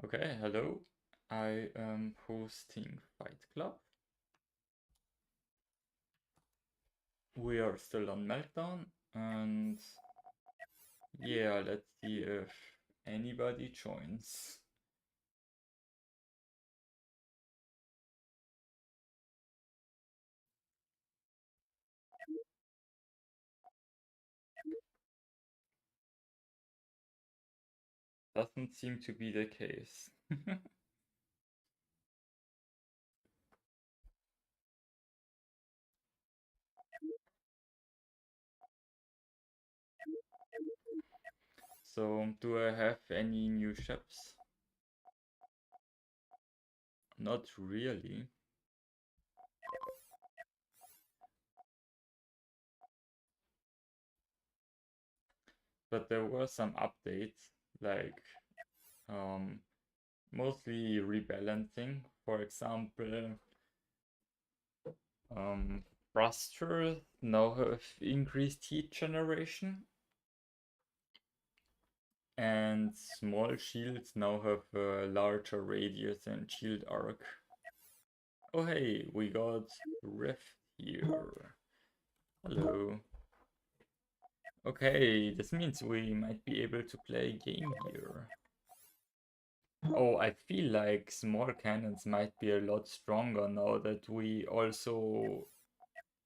Okay, hello. I am hosting Fight Club. We are still on Meltdown, and yeah, let's see if anybody joins. Doesn't seem to be the case. So, do I have any new ships? Not really. But there were some updates, like mostly rebalancing. For example, thrusters now have increased heat generation, and small shields now have a larger radius and shield arc. Oh hey, we got Rift here. Hello. Okay, this means we might be able to play a game here. Oh, I feel like small cannons might be a lot stronger now that we also...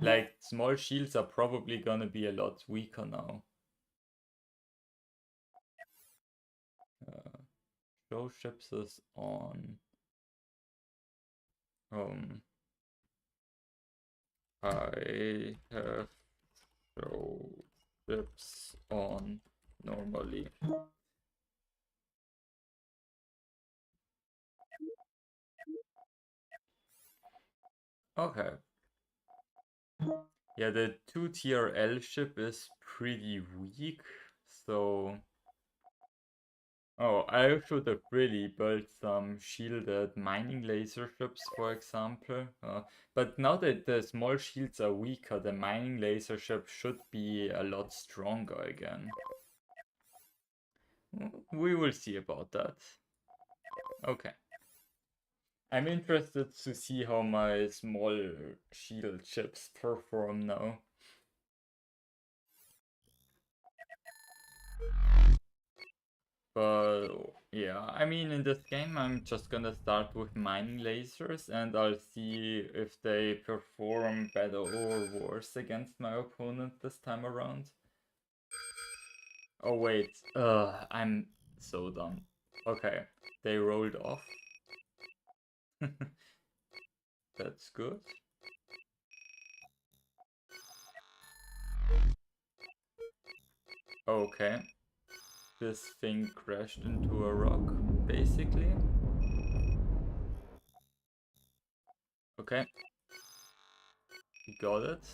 Like, small shields are probably gonna be a lot weaker now. Show ships is on. I have show ships on normally. Okay. Yeah, the 2 TRL ship is pretty weak, so... Oh, I should have really built some shielded mining laser ships, for example. But now that the small shields are weaker, the mining laser ship should be a lot stronger again. We will see about that. Okay. I'm interested to see how my small shield ships perform now. But yeah, I mean, in this game, I'm just gonna start with mining lasers and I'll see if they perform better or worse against my opponent this time around. Oh wait, I'm so dumb. Okay, they rolled off. That's good. Okay. This thing crashed into a rock, basically. Okay. Got it.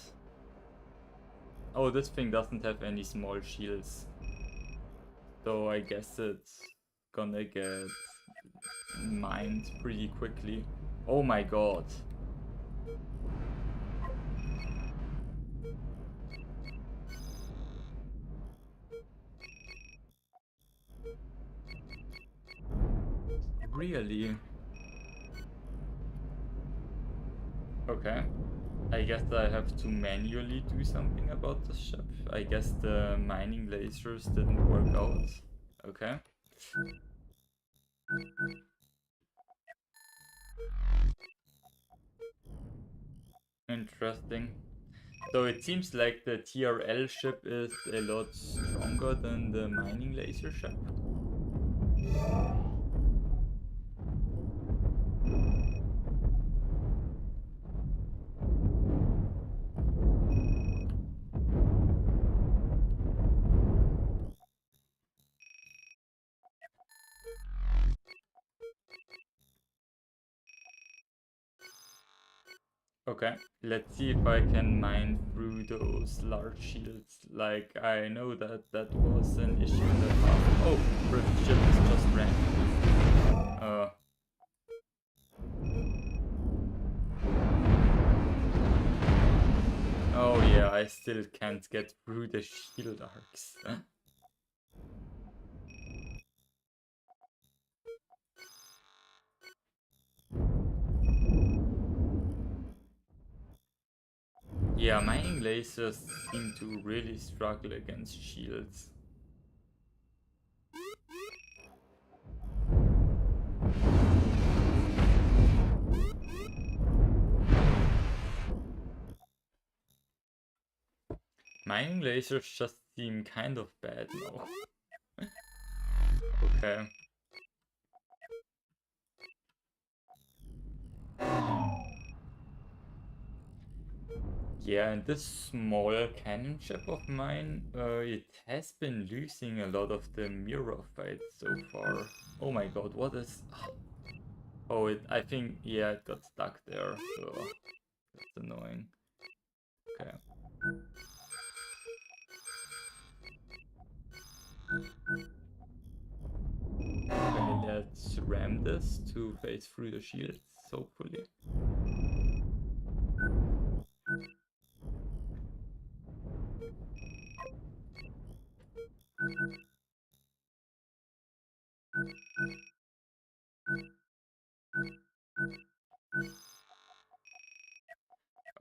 Oh, this thing doesn't have any small shields. So I guess it's gonna get mined pretty quickly. Oh my god. Really? Okay. I guess I have to manually do something about the ship. I guess the mining lasers didn't work out. Okay. Interesting. So it seems like the TRL ship is a lot stronger than the mining laser ship. Okay, let's see if I can mine through those large shields. Like, I know that that was an issue in the past. Oh, Rift ship is just ran. Oh yeah, I still can't get through the shield arcs. Yeah, mining lasers seem to really struggle against shields. Mining lasers just seem kind of bad now. Okay. Yeah, and this small cannon ship of mine, it has been losing a lot of the mirror fights so far. Oh my god, what is... Oh, I think, yeah, it got stuck there, so that's annoying. Okay. Okay, let's ram this to phase through the shields, hopefully.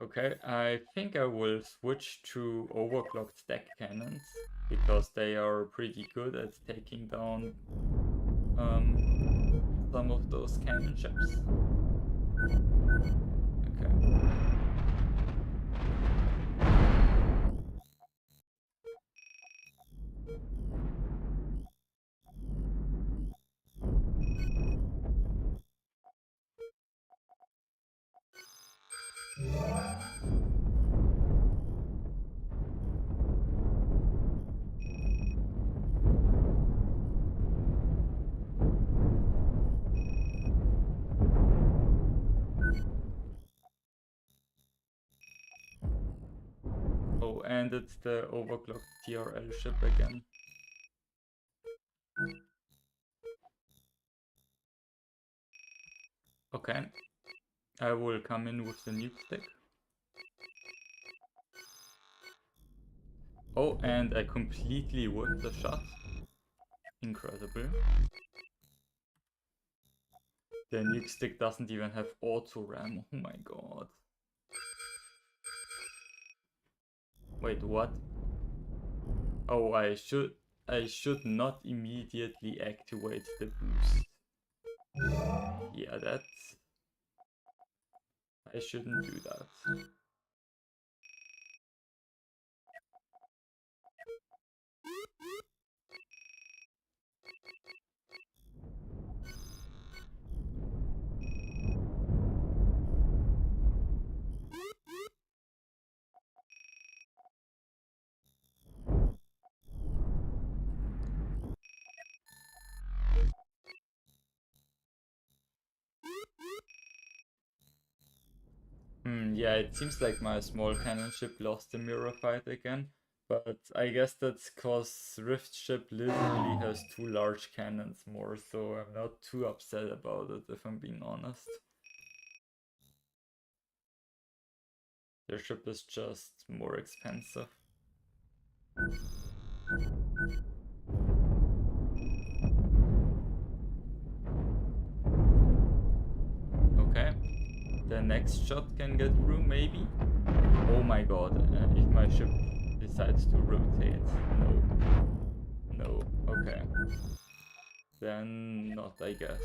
Okay, I think I will switch to overclocked stack cannons because they are pretty good at taking down some of those cannon ships. Okay. Oh, and it's the overclocked TRL ship again. Okay, I will come in with the nuke stick. Oh, and I completely whipped the shot. Incredible. The nuke stick doesn't even have auto ram. Oh my god. Wait, what? Oh, I should not immediately activate the boost. Yeah, that's... I shouldn't do that. Yeah, it seems like my small cannon ship lost the mirror fight again. But I guess that's cause Rift ship literally has 2 large cannons more, so I'm not too upset about it if I'm being honest. Their ship is just more expensive. Okay. The next shot can get through, maybe? Oh my god, if my ship decides to rotate. No. No, okay. Then not, I guess.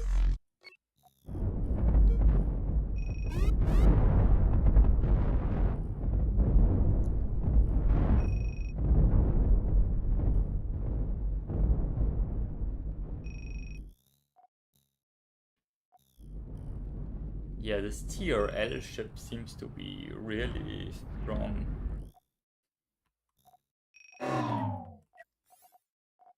Yeah, this TRL ship seems to be really strong.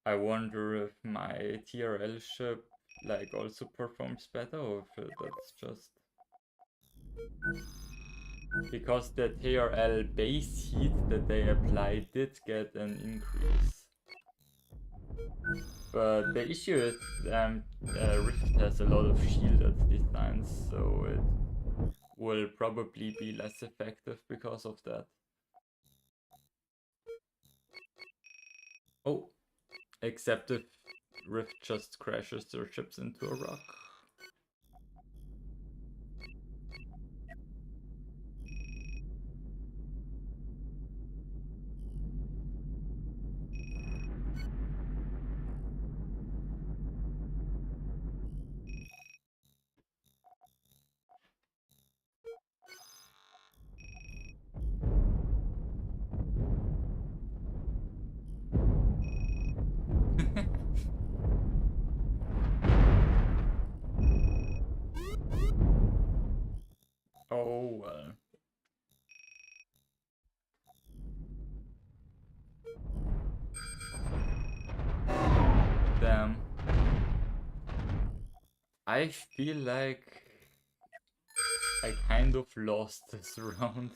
I wonder if my TRL ship like also performs better or if that's just... Because the TRL base heat that they apply did get an increase. But the issue is Rift has a lot of shielded designs, so it will probably be less effective because of that. Oh, except if Rift just crashes their ships into a rock. I feel like I kind of lost this round.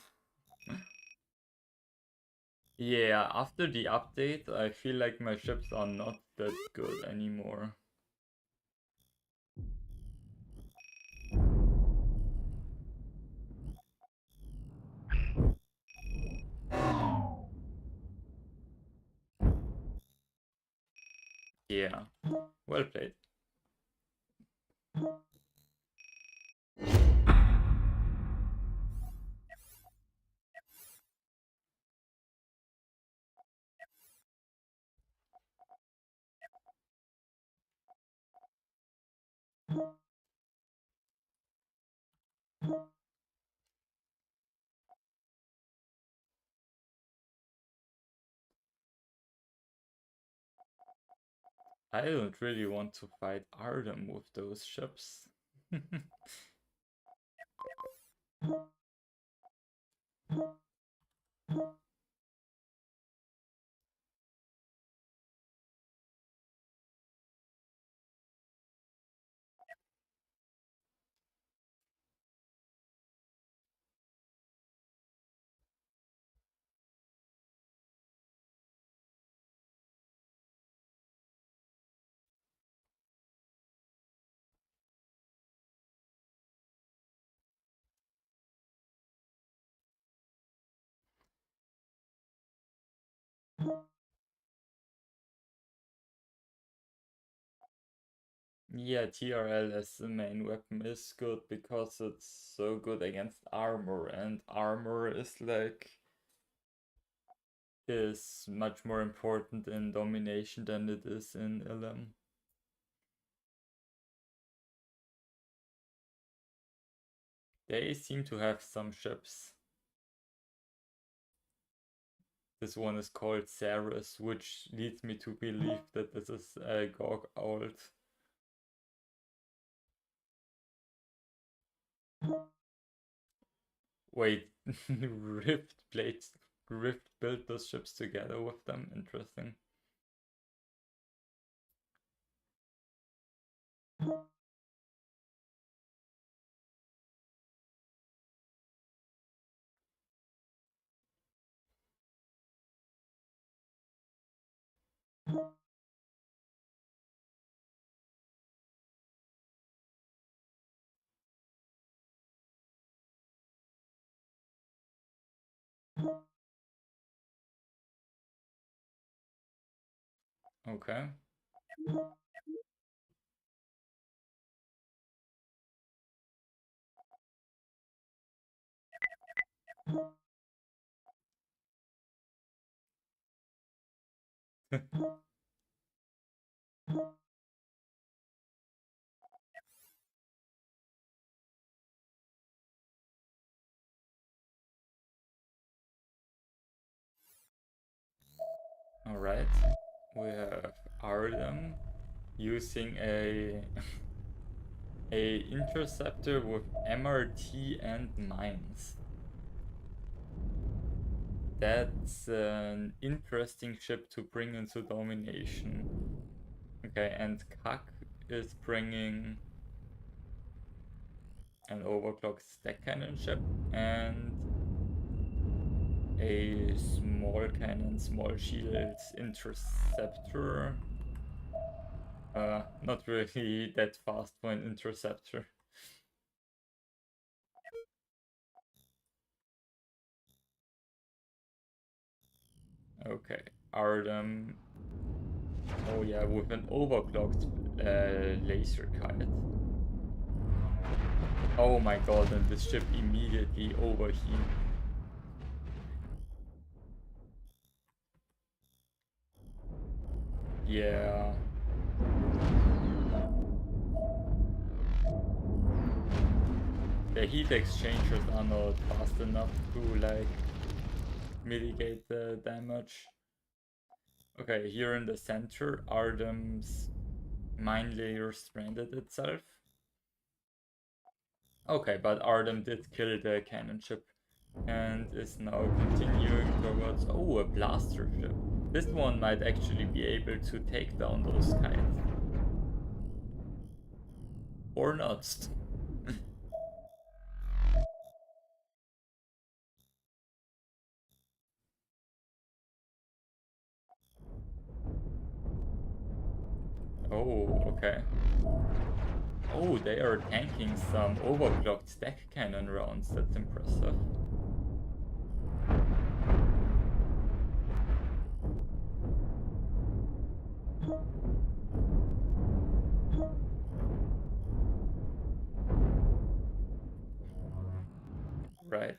Yeah, after the update, I feel like my ships are not that good anymore. Yeah, well played. I don't really want to fight Artem with those ships. Yeah, TRL as the main weapon is good because it's so good against armor, and armor is much more important in domination than it is in LM. They seem to have some ships. This one is called Ceres, which leads me to believe that this is a Gorg Alt. Wait, Rift built those ships together with them? Interesting. Okay. Alright. We have Artem using a interceptor with MRT and mines. That's an interesting ship to bring into domination. Okay, and Kak is bringing an overclocked stack cannon ship and a small cannon, small shields interceptor. Not really that fast for an interceptor. Okay, Artem. Oh yeah, with an overclocked laser kite. Oh my god, and this ship immediately overheat. Yeah. The heat exchangers are not fast enough to like mitigate the damage. Okay, here in the center, Artem's mine layer stranded itself. Okay, but Artem did kill the cannon ship and is now continuing towards... Oh, a blaster ship. This one might actually be able to take down those kites. Or not. Oh, okay. Oh, they are tanking some overclocked stack cannon rounds. That's impressive. Right.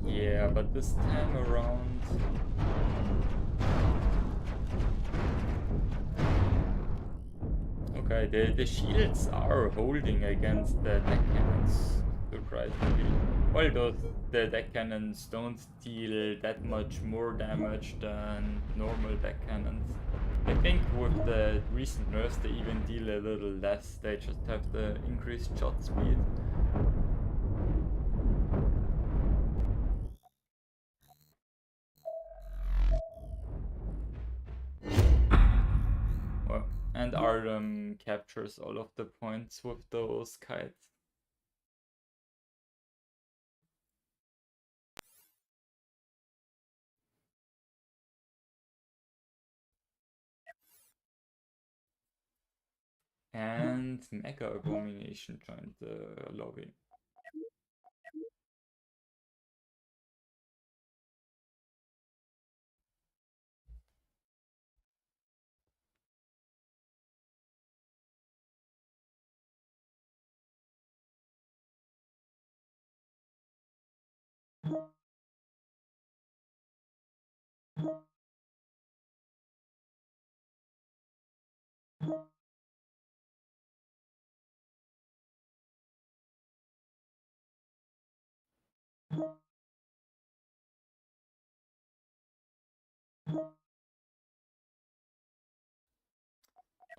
Yeah, but this time around... Okay, the shields are holding against the deck cannons, surprisingly. Although the deck cannons don't deal that much more damage than normal deck cannons. I think with the recent nerfs they even deal a little less, they just have the increased shot speed. Well, and Artem captures all of the points with those kites. And Mega Abomination joined the lobby.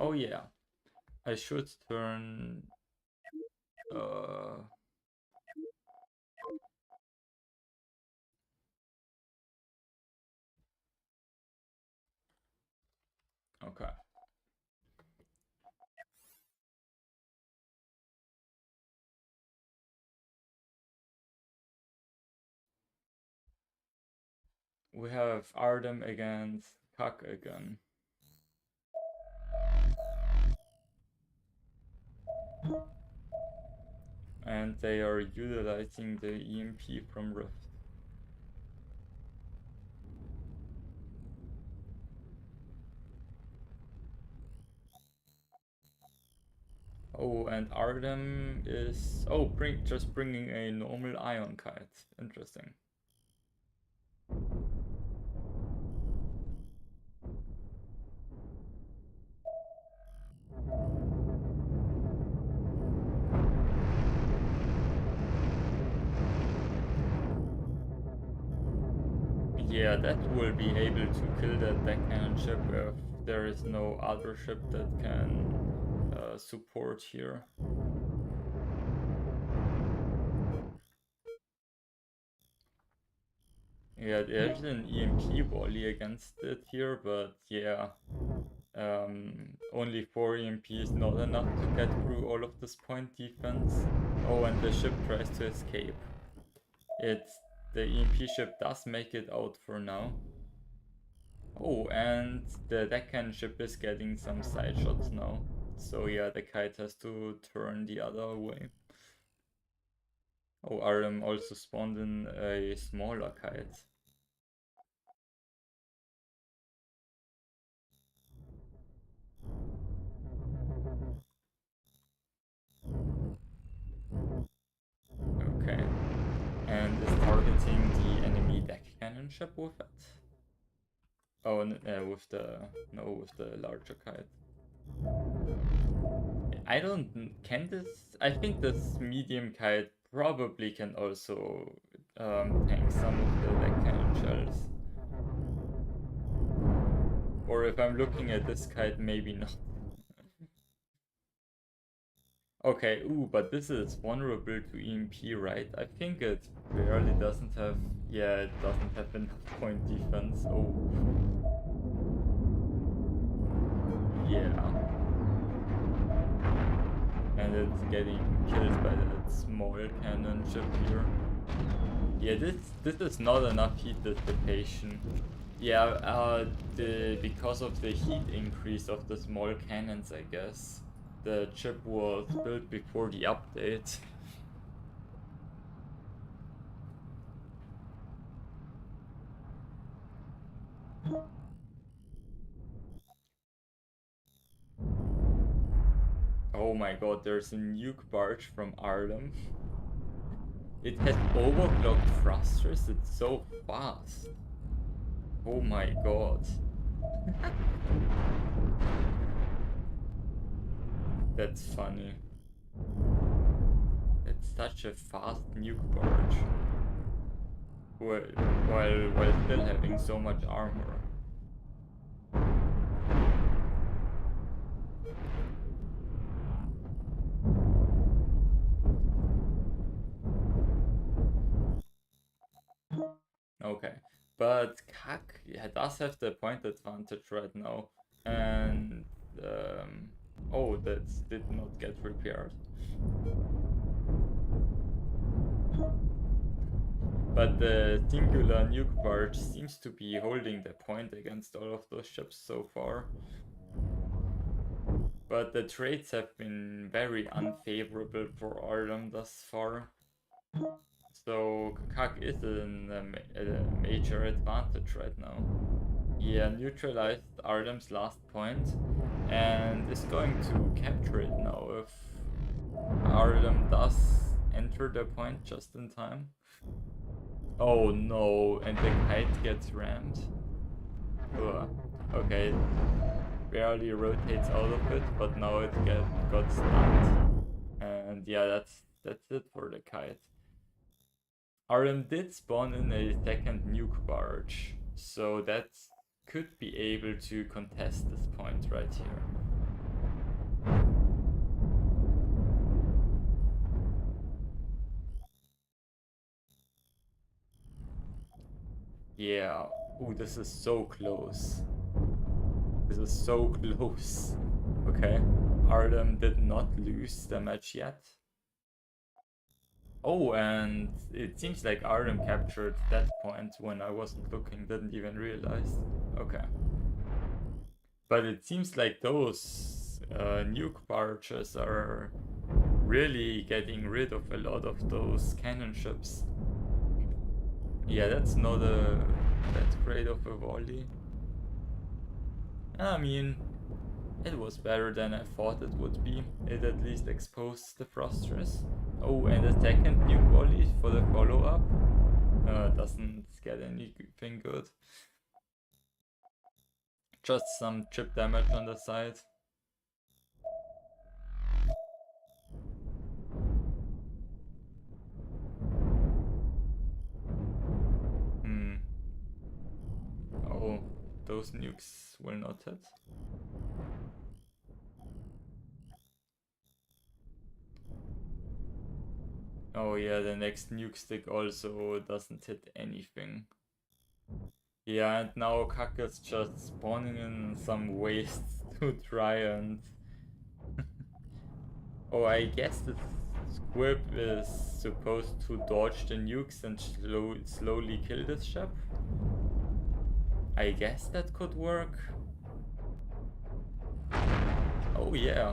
Oh yeah, I should turn... Okay. We have Artem against Kak again. And they are utilizing the EMP from Rift. Oh, and Artem is... Oh, just bringing a normal Ion Kite. Interesting. Yeah, that will be able to kill that deck cannon ship if there is no other ship that can support here. Yeah, there's an EMP volley against it here, but yeah, only 4 EMP is not enough to get through all of this point defense. Oh, and the ship tries to escape. The EMP ship does make it out for now. Oh, and the deckhand ship is getting some side shots now. So yeah, the kite has to turn the other way. Oh, Artem also spawned in a smaller kite. Okay. And is targeting the enemy deck cannon ship with it. Oh, with the larger kite. I don't... Can this... I think this medium kite probably can also tank some of the deck cannon shells. Or if I'm looking at this kite, maybe not. Okay, ooh, but this is vulnerable to EMP, right? I think it barely doesn't have... Yeah, it doesn't have enough point defense. Oh. Yeah. And it's getting killed by that small cannon ship here. Yeah, this is not enough heat dissipation. Yeah, because of the heat increase of the small cannons, I guess. The chip was built before the update. Oh my god, there's a nuke barge from Artem. It has overclocked thrusters, it's so fast. Oh my god. That's funny. It's such a fast nuke barge. While still having so much armor. Okay, but Kak does have the point advantage right now, and oh, that did not get repaired. But the singular nuke barge seems to be holding the point against all of those ships so far. But the trades have been very unfavorable for Artem thus far. So Kak is in a major advantage right now. Yeah, neutralized Artem's last point and is going to capture it now if Artem does enter the point just in time. Oh no, and the kite gets rammed. Ugh. Okay, barely rotates out of it, but now it got stunned. And yeah, that's it for the kite. Artem did spawn in a second nuke barge, so that could be able to contest this point right here. Yeah. Ooh, this is so close. This is so close. Okay. Artem did not lose the match yet. Oh, and it seems like Artem captured that point when I wasn't looking, didn't even realize. Okay. But it seems like those nuke barges are really getting rid of a lot of those cannon ships. Yeah, that's not that great of a volley. I mean, it was better than I thought it would be. It at least exposed the thrusters. Oh, and a second nuke volley for the follow-up. Doesn't get anything good. Just some chip damage on the side. Oh, those nukes will not hit. Oh yeah, the next nuke stick also doesn't hit anything. Yeah, and now Kak is just spawning in some waste to try and... Oh, I guess the squib is supposed to dodge the nukes and slowly kill this ship. I guess that could work. Oh yeah,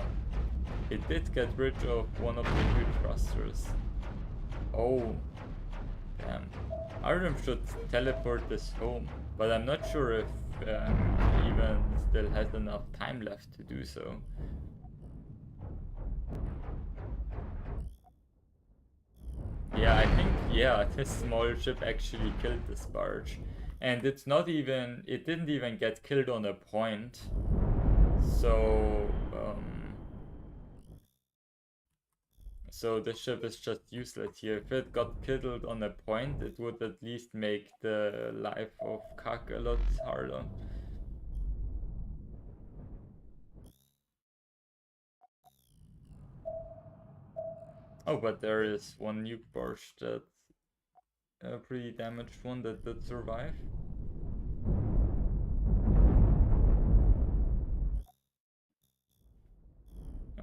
it did get rid of one of the huge thrusters. Oh, damn. Artem should teleport this home, but I'm not sure if he even still has enough time left to do so. Yeah, I think, yeah, this small ship actually killed this barge. And it's not even, it didn't even get killed on a point. So, so the ship is just useless here. If it got killed on a point, it would at least make the life of Kak a lot harder. Oh, but there is one nuke barge that a pretty damaged one that did survive.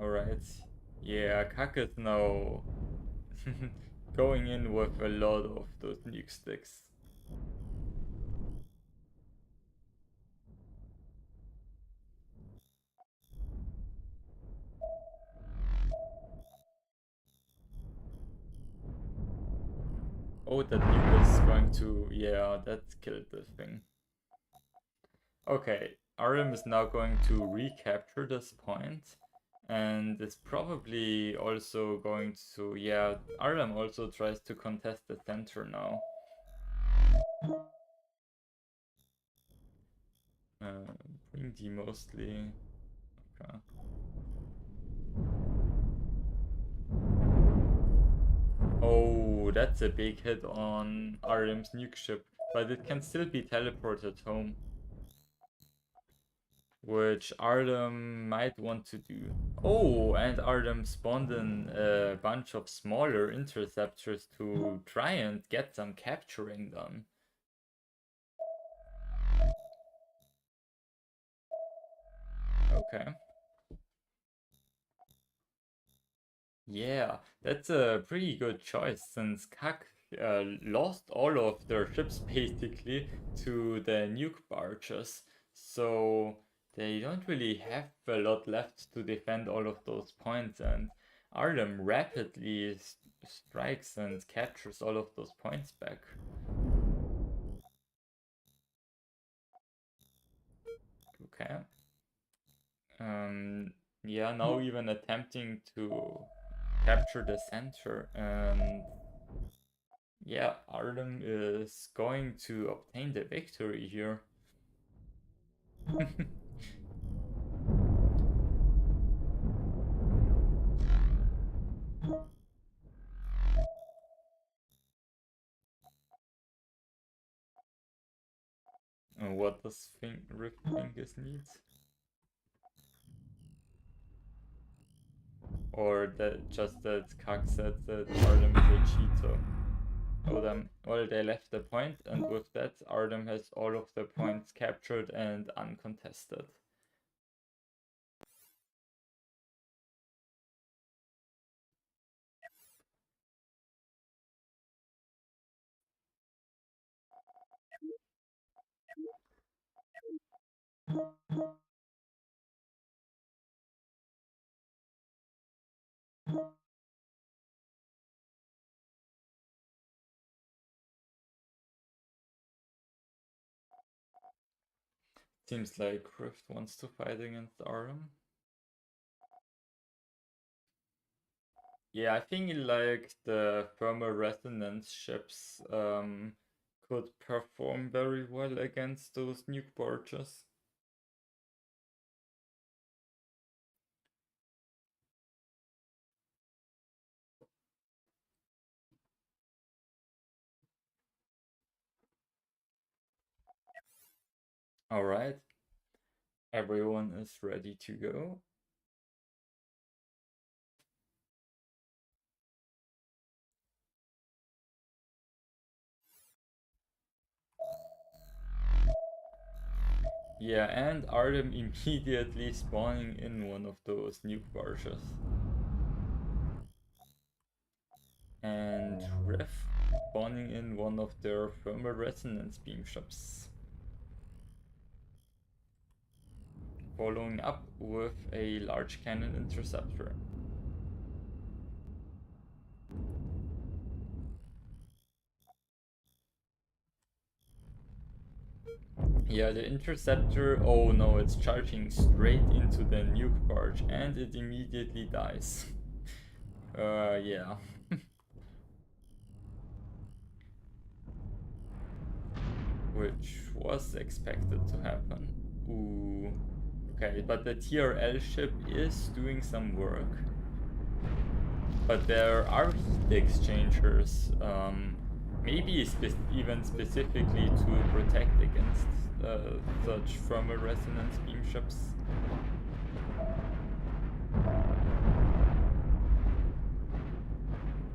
Alright. Yeah, Kak is now going in with a lot of those nuke sticks. Oh, that nuke is going to... Yeah, that killed the thing. Okay, Artem is now going to recapture this point. And is probably also going to... Yeah, Artem also tries to contest the center now. Bring D mostly. Okay. Oh, that's a big hit on Artem's nuke ship, but it can still be teleported home. Which Artem might want to do. Oh, and Artem spawned in a bunch of smaller interceptors to try and get some capturing done. Okay. Yeah, that's a pretty good choice since Kak lost all of their ships basically to the nuke barges. So they don't really have a lot left to defend all of those points, and Artem rapidly strikes and captures all of those points back. Okay. Yeah, now even attempting to capture the center, and yeah, Artem is going to obtain the victory here. What does Rift Fingers need? Or that just that Kak said that Artem is a cheater. Well, they left the point, and with that, Artem has all of the points captured and uncontested. Seems like Rift wants to fight against Artem. Yeah, I think like the thermal resonance ships could perform very well against those nuke barges. Alright, everyone is ready to go. Yeah, and Artem immediately spawning in one of those nuke barges. And Ref spawning in one of their thermal resonance beam ships. Following up with a large cannon interceptor. Yeah, the interceptor, oh no, it's charging straight into the nuke barge and it immediately dies. Yeah. Which was expected to happen. Ooh. Okay, but the TRL ship is doing some work. But there are heat exchangers, maybe even specifically to protect against such thermal resonance beam ships.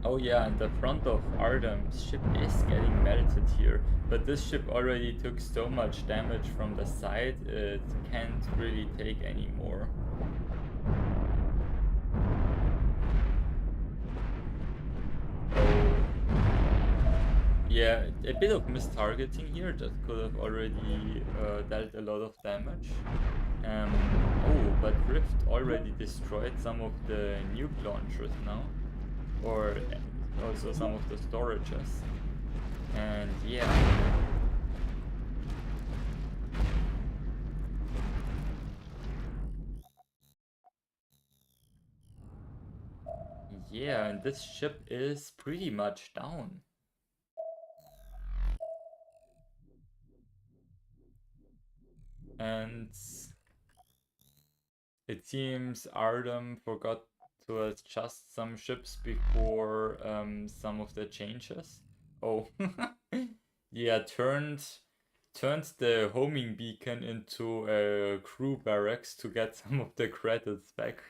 Oh yeah, and the front of Artem's ship is getting melted here, but this ship already took so much damage from the side, it can't really take any more. Oh, yeah, a bit of mistargeting here that could have already dealt a lot of damage. Oh, but Rift already destroyed some of the nuke launchers now, or also some of the storages. And yeah. Yeah, and this ship is pretty much down. And it seems Artem forgot to adjust some ships before some of the changes. Oh, yeah, turned the homing beacon into a crew barracks to get some of the credits back.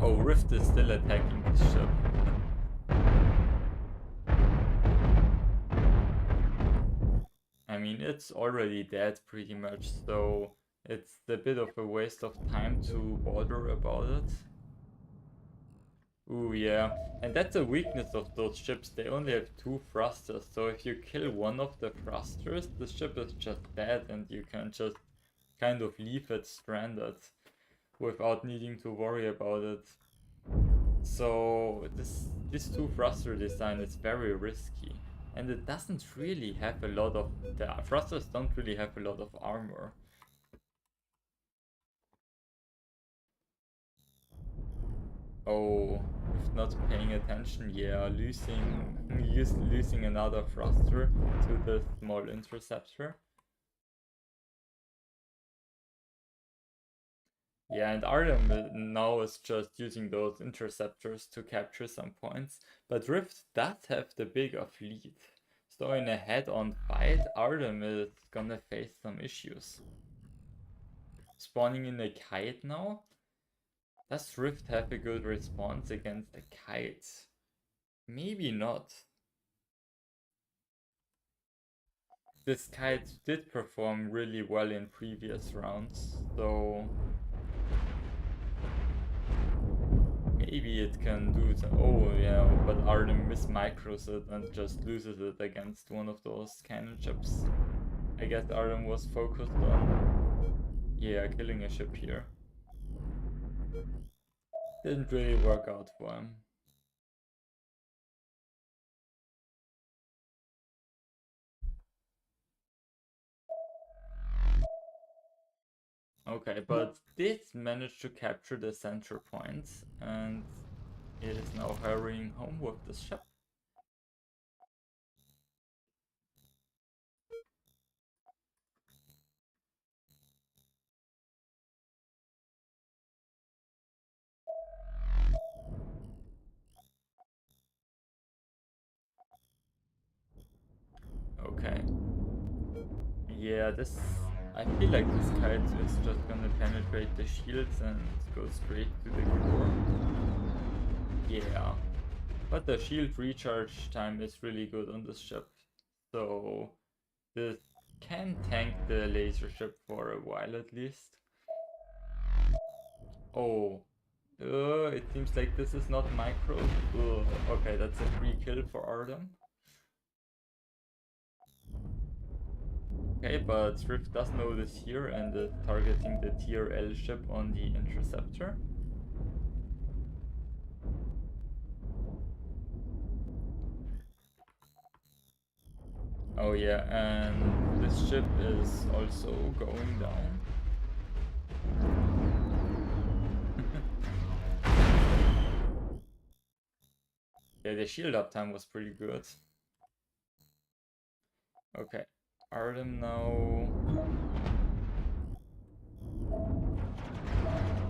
Oh, Rift is still attacking this ship. I mean, it's already dead pretty much, so it's a bit of a waste of time to bother about it. Ooh, yeah. And that's a weakness of those ships. They only have 2 thrusters, so if you kill one of the thrusters, the ship is just dead and you can just kind of leave it stranded without needing to worry about it. So this 2 thruster design is very risky. And it doesn't really have a lot of... The thrusters don't really have a lot of armor. Oh, if not paying attention, yeah, losing another thruster to the small interceptor. Yeah, and Artem now is just using those interceptors to capture some points, but Rift does have the bigger fleet. So in a head-on fight, Artem is gonna face some issues. Spawning in a kite now? Does Rift have a good response against a kite? Maybe not. This kite did perform really well in previous rounds, so maybe it can do it. Oh yeah, but Artem mismicros it and just loses it against one of those cannon ships. I guess Artem was focused on, yeah, killing a ship here. Didn't really work out for him. Okay, but did manage to capture the center point, and it is now hurrying home with this ship. Okay. Yeah, this... I feel like this kite is just gonna penetrate the shields and go straight to the core. Yeah. But the shield recharge time is really good on this ship. So this can tank the laser ship for a while at least. Oh. It seems like this is not micro. Okay, that's a free kill for Artem. Okay, but Rift does know this here and is targeting the tier L ship on the interceptor. Oh yeah, and this ship is also going down. Yeah, the shield uptime was pretty good. Okay, Artem now.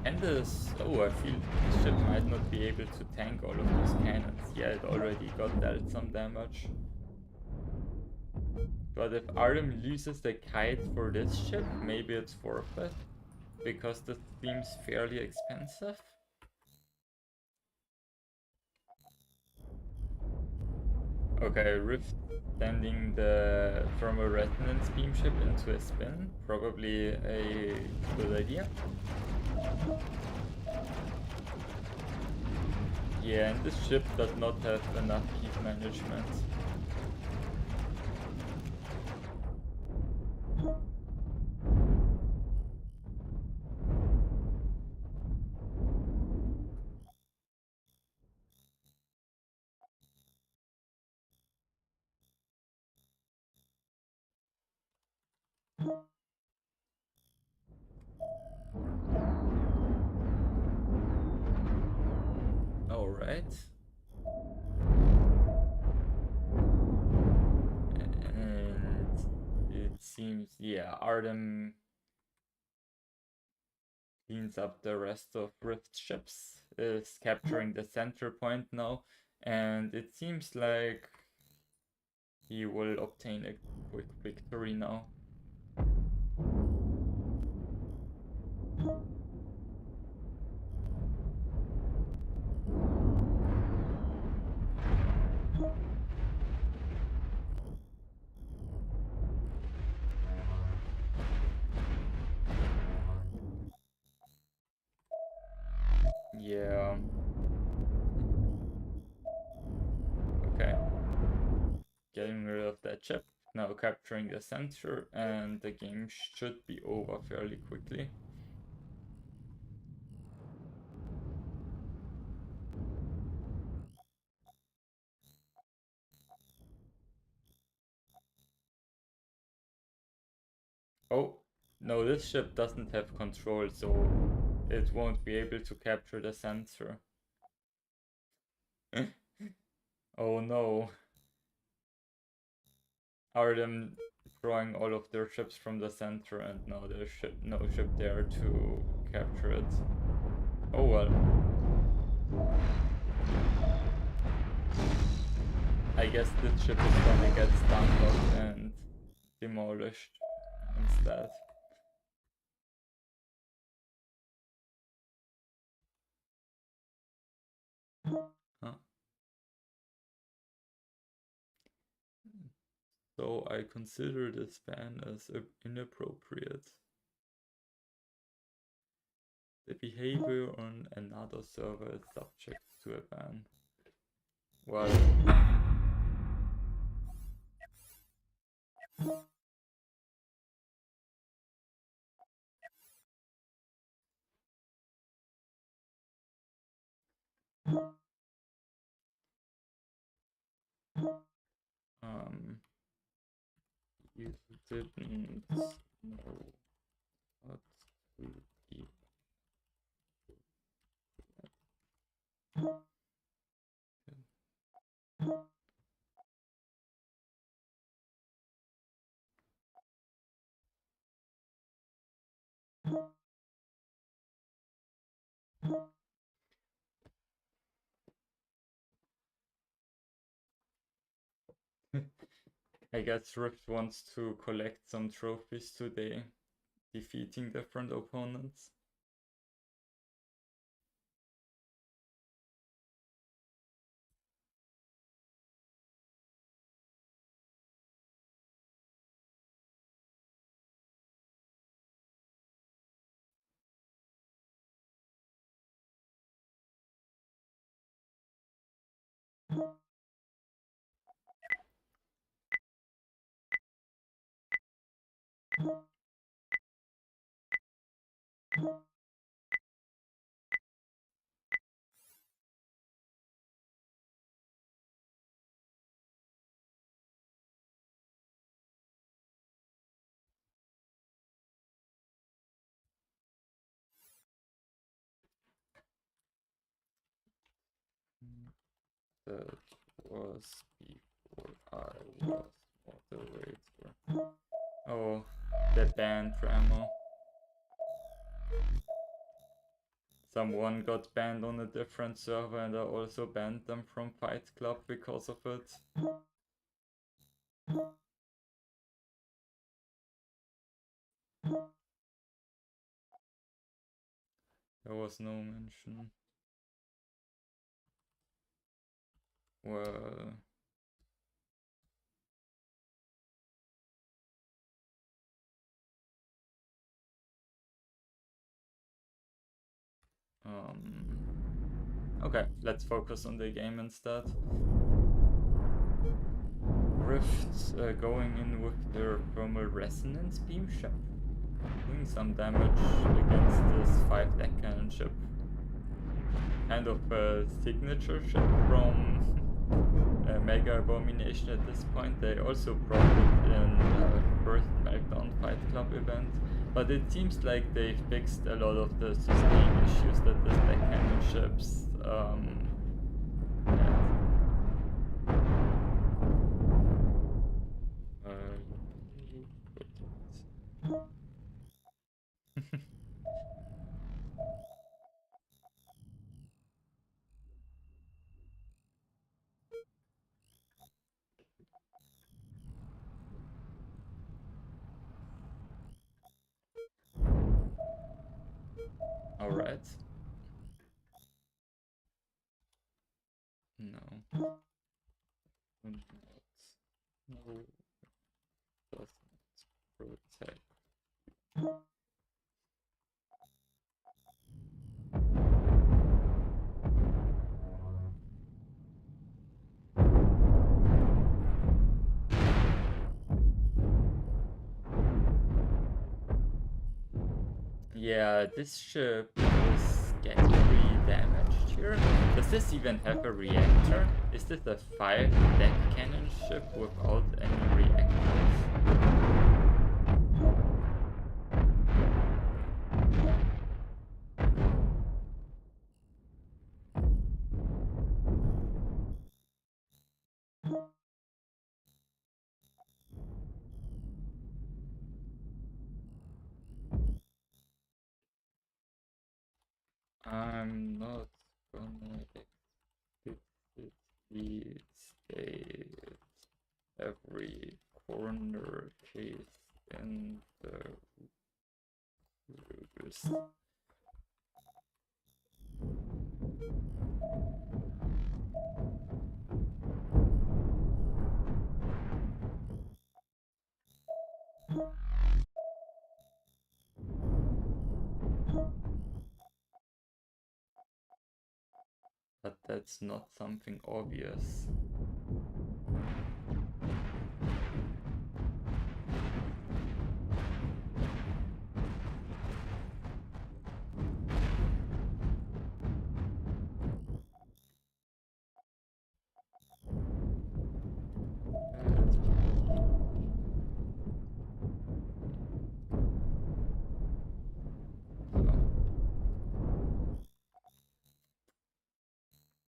And this... Oh, I feel this ship might not be able to tank all of those cannons. Yeah, it already got dealt some damage. But if Artem loses the kite for this ship, maybe it's forfeit. because this seems fairly expensive. Okay, Rift sending the thermal resonance beam ship into a spin. Probably a good idea. Yeah, and this ship does not have enough heat management. Alright. And it seems, yeah, Artem cleans up the rest of Rift ships, is capturing the center point now, and it seems like he will obtain a quick victory now. Yeah. Okay. Getting rid of that chip, now capturing the center, and the game should be over fairly quickly. Oh, no, this ship doesn't have control, so it won't be able to capture the center. Oh no. Are them drawing all of their ships from the center, and now there's no ship there to capture it. Oh well. I guess this ship is gonna get stunlocked and demolished instead. Huh. So I consider this ban as inappropriate. The behavior on another server is subject to a ban. Well, you didn't know what to keep. I guess Rift wants to collect some trophies today, defeating different opponents. That was before I was moderator. Oh, the banned Ramo. Someone got banned on a different server and I also banned them from Fight Club because of it. There was no mention. Well, okay, let's focus on the game instead. Rift going in with their thermal resonance beam ship, doing some damage against this 5 deck cannon ship. Kind of a signature ship from Mega Abomination at this point. They also brought it in first Meltdown Fight Club event, but it seems like they fixed a lot of the sustain issues that the deck cannon ships had. All right. No. No. Doesn't protect. Yeah, this ship is getting pretty damaged here. Does this even have a reactor? Is this a 5 deck cannon ship without any reactors? I'm not gonna explicitly state every corner case in the rules. But that's not something obvious.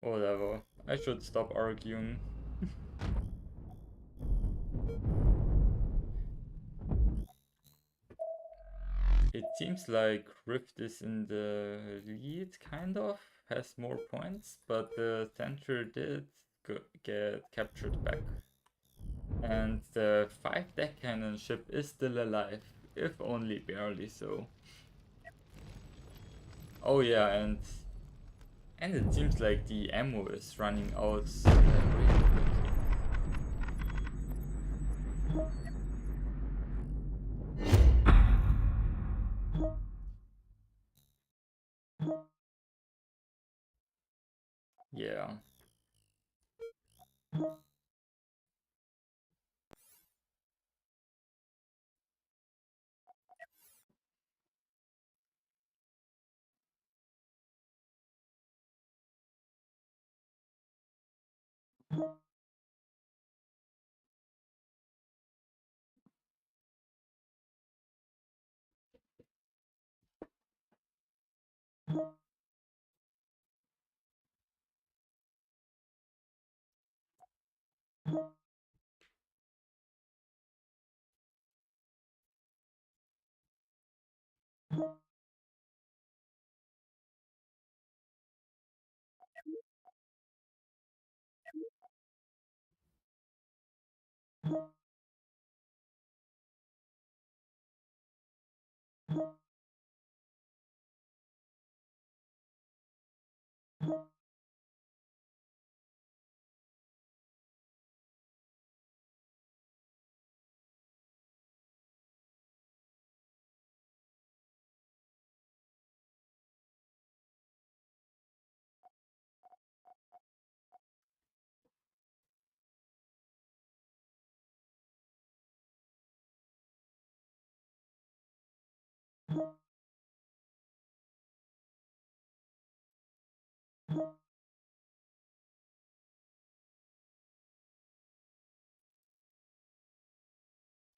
Whatever. I should stop arguing. It seems like Rift is in the lead, kind of, has more points, but the center did get captured back. And the 5 deck cannon ship is still alive, if only barely so. Oh yeah, and it seems like the ammo is running out really quickly. Yeah.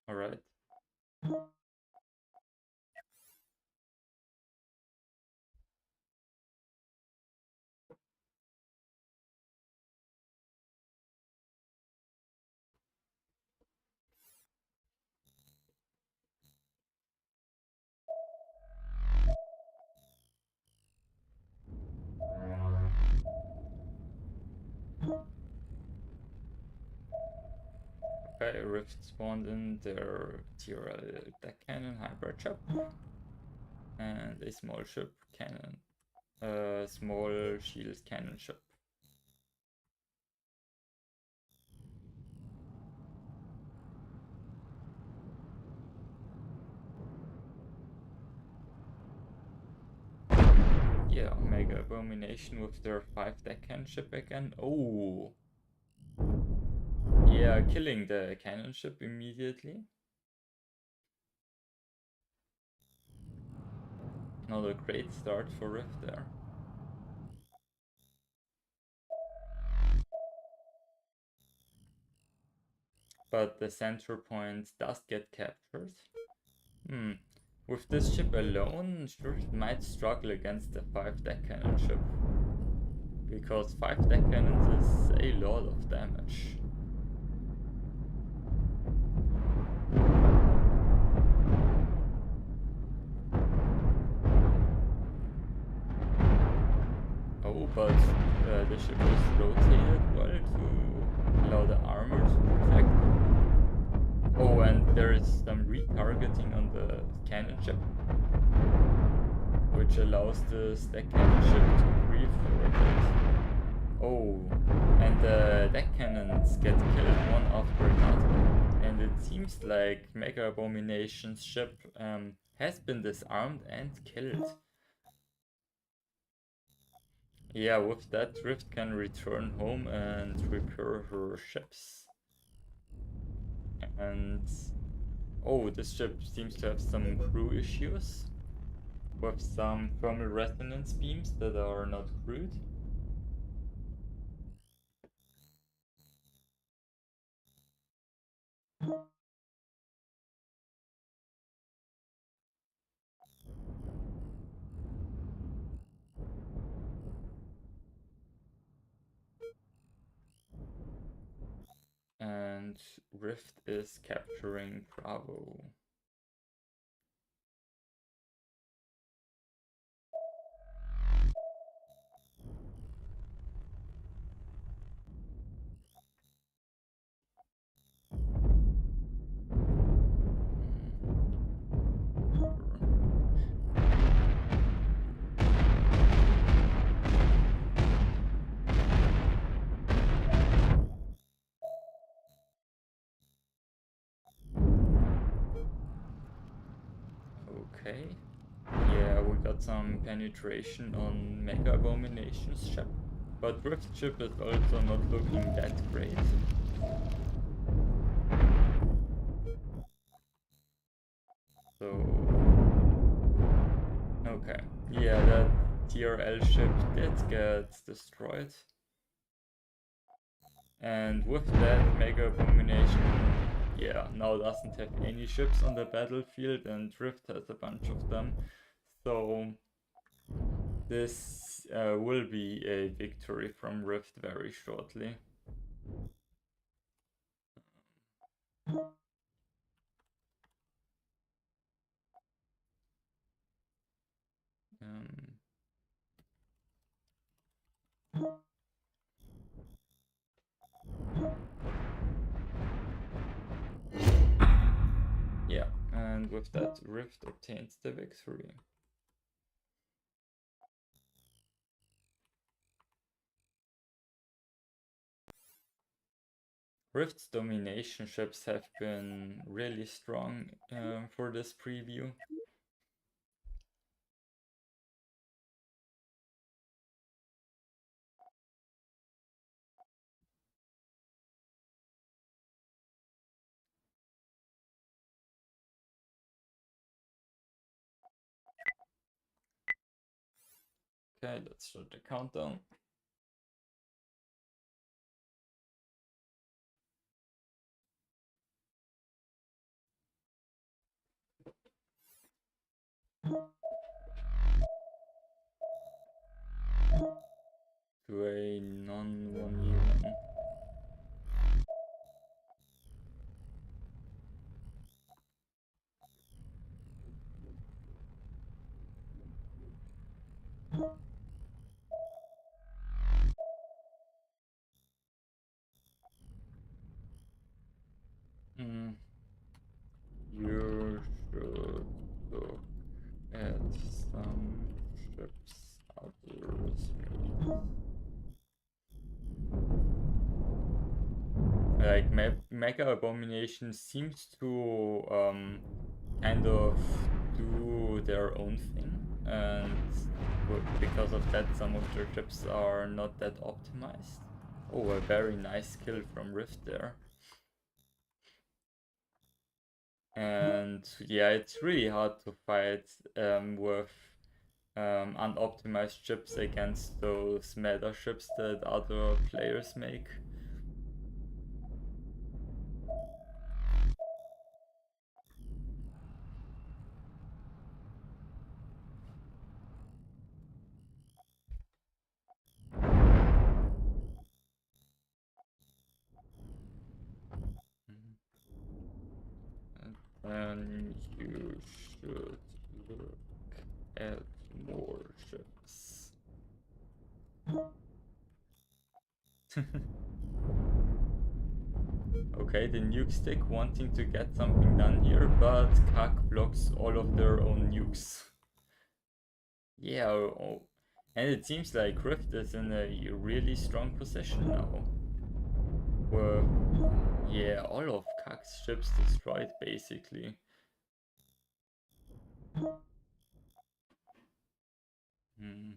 All right. Okay, Rift spawned in their TRL deck cannon hybrid ship and a small ship cannon, small shield cannon ship. Yeah, Mega Abomination with their 5 deck cannon ship again. Oh, yeah, killing the cannon ship immediately. Not a great start for Rift there. But the center point does get captured. With this ship alone, Rift might struggle against the 5 deck cannon ship. Because 5 deck cannons is a lot of damage. Oh, but the ship is rotated well to allow the armor to protect. Oh, and there is some retargeting on the cannon ship, which allows the stack cannon ship to breathe for a bit. Oh, and the deck cannons get killed one after another. And it seems like Mega Abomination's ship has been disarmed and killed. Yeah, with that, Rift can return home and repair her ships. And oh, this ship seems to have some crew issues with some thermal resonance beams that are not crewed. And Rift is capturing Bravo. Okay. Yeah, we got some penetration on Mega Abomination's ship. But Rift ship is also not looking that great. So... okay. Yeah, that TRL ship did get destroyed. And with that, Mega Abomination, yeah, now doesn't have any ships on the battlefield and Rift has a bunch of them. So this will be a victory from Rift very shortly. Yeah, and with that, Rift obtains the victory. Rift's domination ships have been really strong for this preview. Okay, let's start the countdown. To a non-1v1. You should look at some ships others made. Like Mega Abomination seems to kind of do their own thing, and because of that some of their ships are not that optimized. Oh, a very nice kill from Rift there. And yeah, it's really hard to fight with unoptimized ships against those meta ships that other players make. And you should look at more ships. Okay, the nuke stick wanting to get something done here, but Kak blocks all of their own nukes. Yeah, oh. And it seems like Rift is in a really strong position now. With, yeah, all of Kak's ships destroyed basically. Hmm.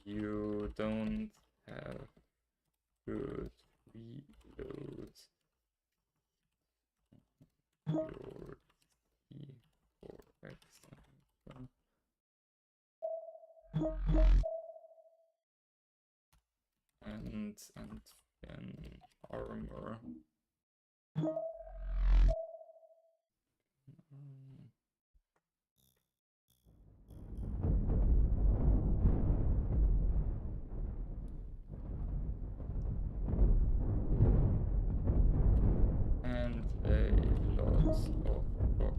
You don't have good reload your T4 example. And then armor. And a lot of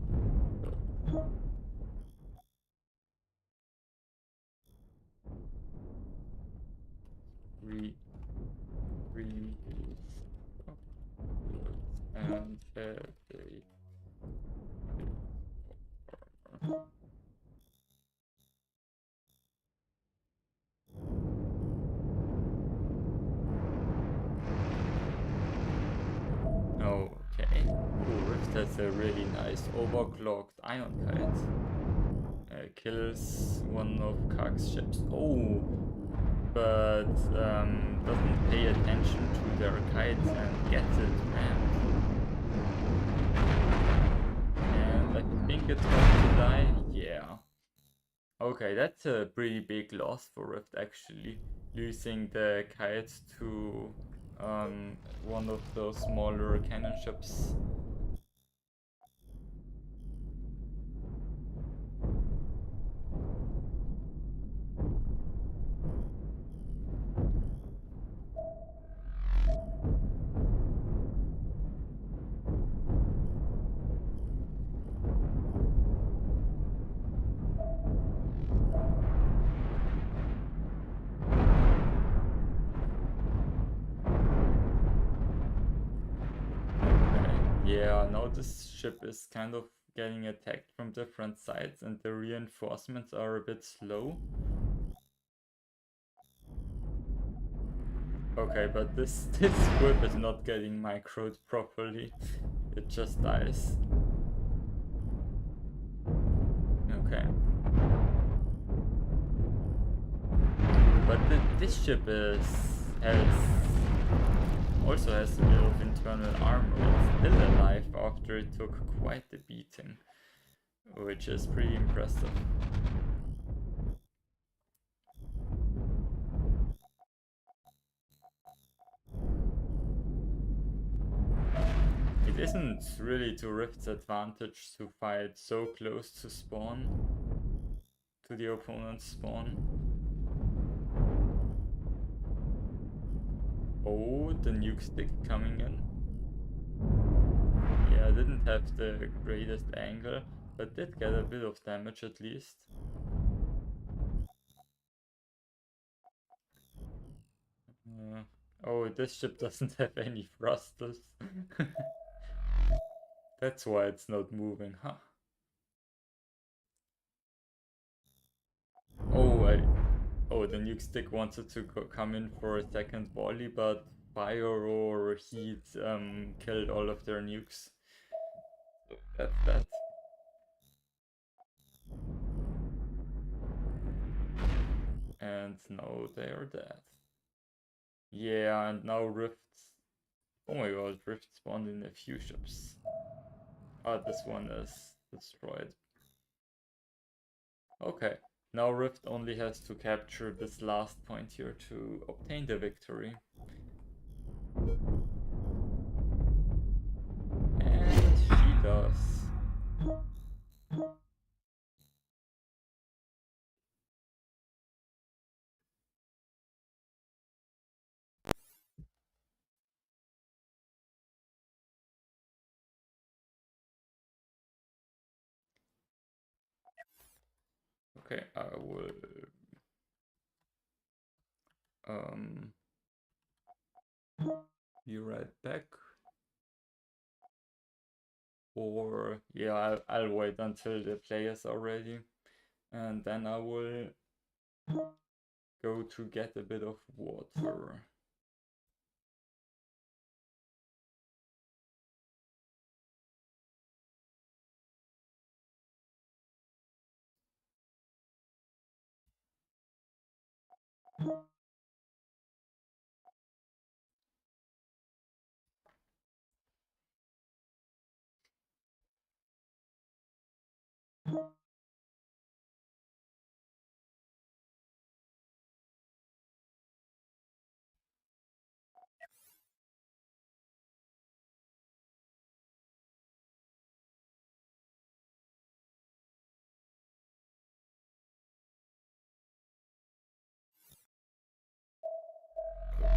reuse and armor. Okay. Ooh, Rift has a really nice overclocked ion kite. Kills one of Kak's ships. Oh, but doesn't pay attention to their kites and gets it rammed. And I think it's going to die. Yeah. Okay, that's a pretty big loss for Rift actually. Losing the kites to one of those smaller cannon ships. Yeah, now this ship is kind of getting attacked from different sides and the reinforcements are a bit slow. Okay, but this squib is not getting microed properly. It just dies. Okay. But this ship also has a bit of internal armor. It's still alive after it took quite a beating, which is pretty impressive. It isn't really to Rift's advantage to fight so close to spawn, to the opponent's spawn. Oh, the nuke stick coming in. Yeah, I didn't have the greatest angle, but did get a bit of damage at least. Oh, this ship doesn't have any thrusters. That's why it's not moving, huh? Oh, the nuke stick wanted to come in for a second volley, but fire or heat killed all of their nukes. So that's that. And now they are dead. Yeah, and now Rifts. Oh my god, Rift spawned in a few ships. Ah, this one is destroyed. Okay, now Rift only has to capture this last point here to obtain the victory. And she does. Okay, I will be right back. Or yeah, I'll wait until the players are ready, and then I will go to get a bit of water.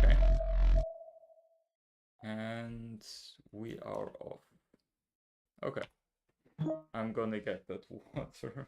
Okay. And we are off. Okay. I'm gonna get that water.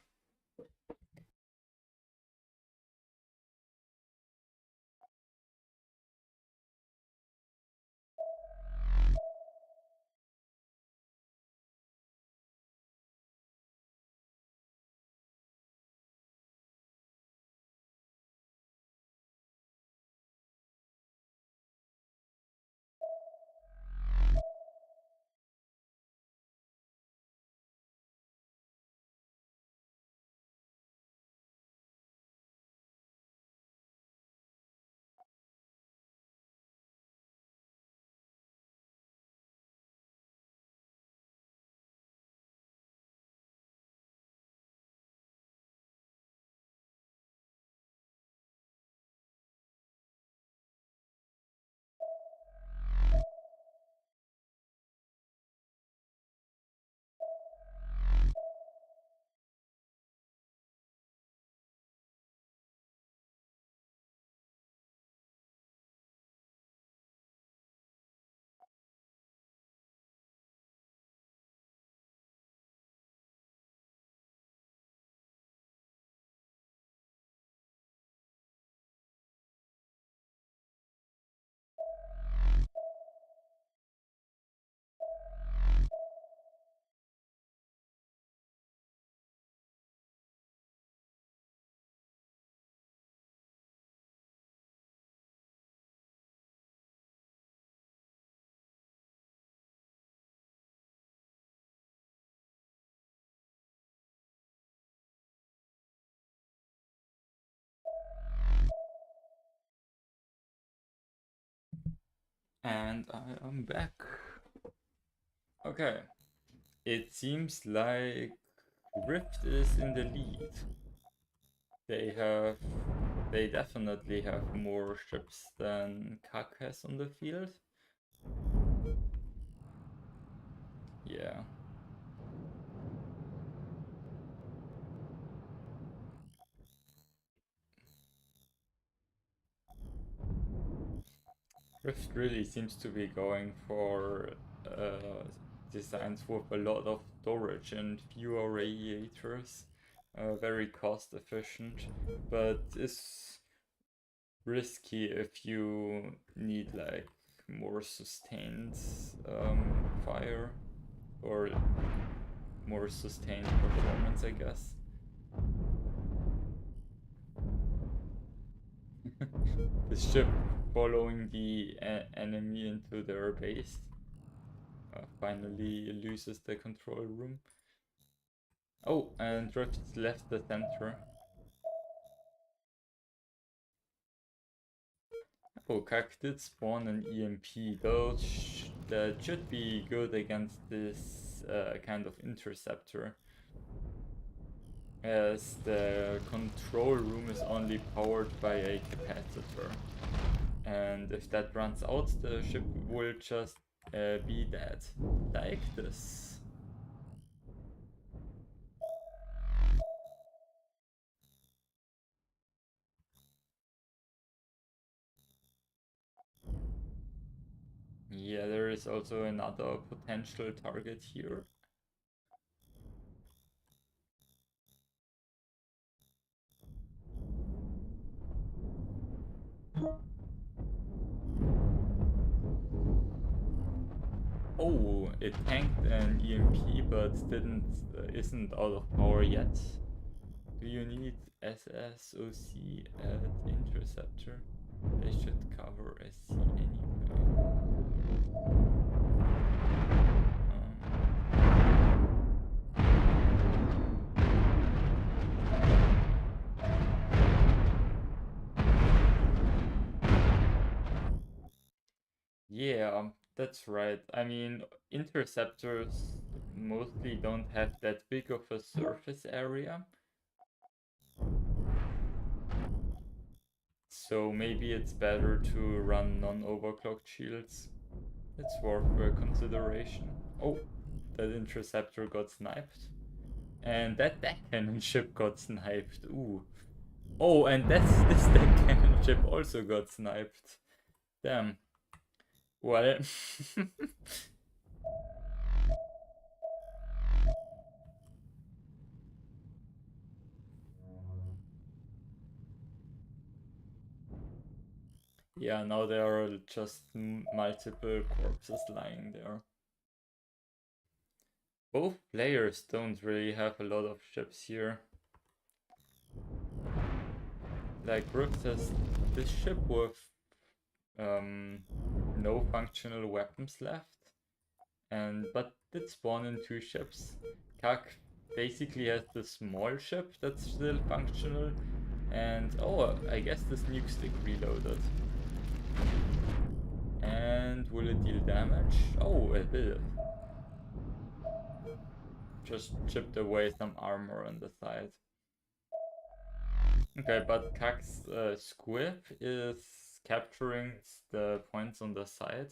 And I am back. Okay. It seems like Rift is in the lead. They definitely have more ships than CAC has on the field. Yeah. Rift really seems to be going for designs with a lot of storage and fewer radiators. Very cost efficient, but is risky if you need like more sustained fire or more sustained performance, I guess. The ship following the enemy into their base finally loses the control room. Oh, and Drift left the center. Oh, Kak did spawn an EMP. That should be good against this kind of interceptor, as the control room is only powered by a capacitor. And if that runs out, the ship will just be dead. Like this. Yeah, there is also another potential target here. Oh, it tanked an EMP but isn't out of power yet. Do you need SSOC at interceptor? They should cover SC anyway. Yeah, that's right. I mean, interceptors mostly don't have that big of a surface area. So maybe it's better to run non-overclocked shields. It's worth a consideration. Oh, that interceptor got sniped. And that deck cannon ship got sniped. Ooh. Oh, and this deck cannon ship also got sniped. Damn. Well. Yeah, now there are just multiple corpses lying there. Both players don't really have a lot of ships here. Like Rift has this ship with no functional weapons left, but did spawn in 2 ships. Kak basically has the small ship that's still functional, and oh, I guess this nuke stick reloaded. And will it deal damage? Oh, it will. Just chipped away some armor on the side. Okay, but Kak's squib is capturing the points on the side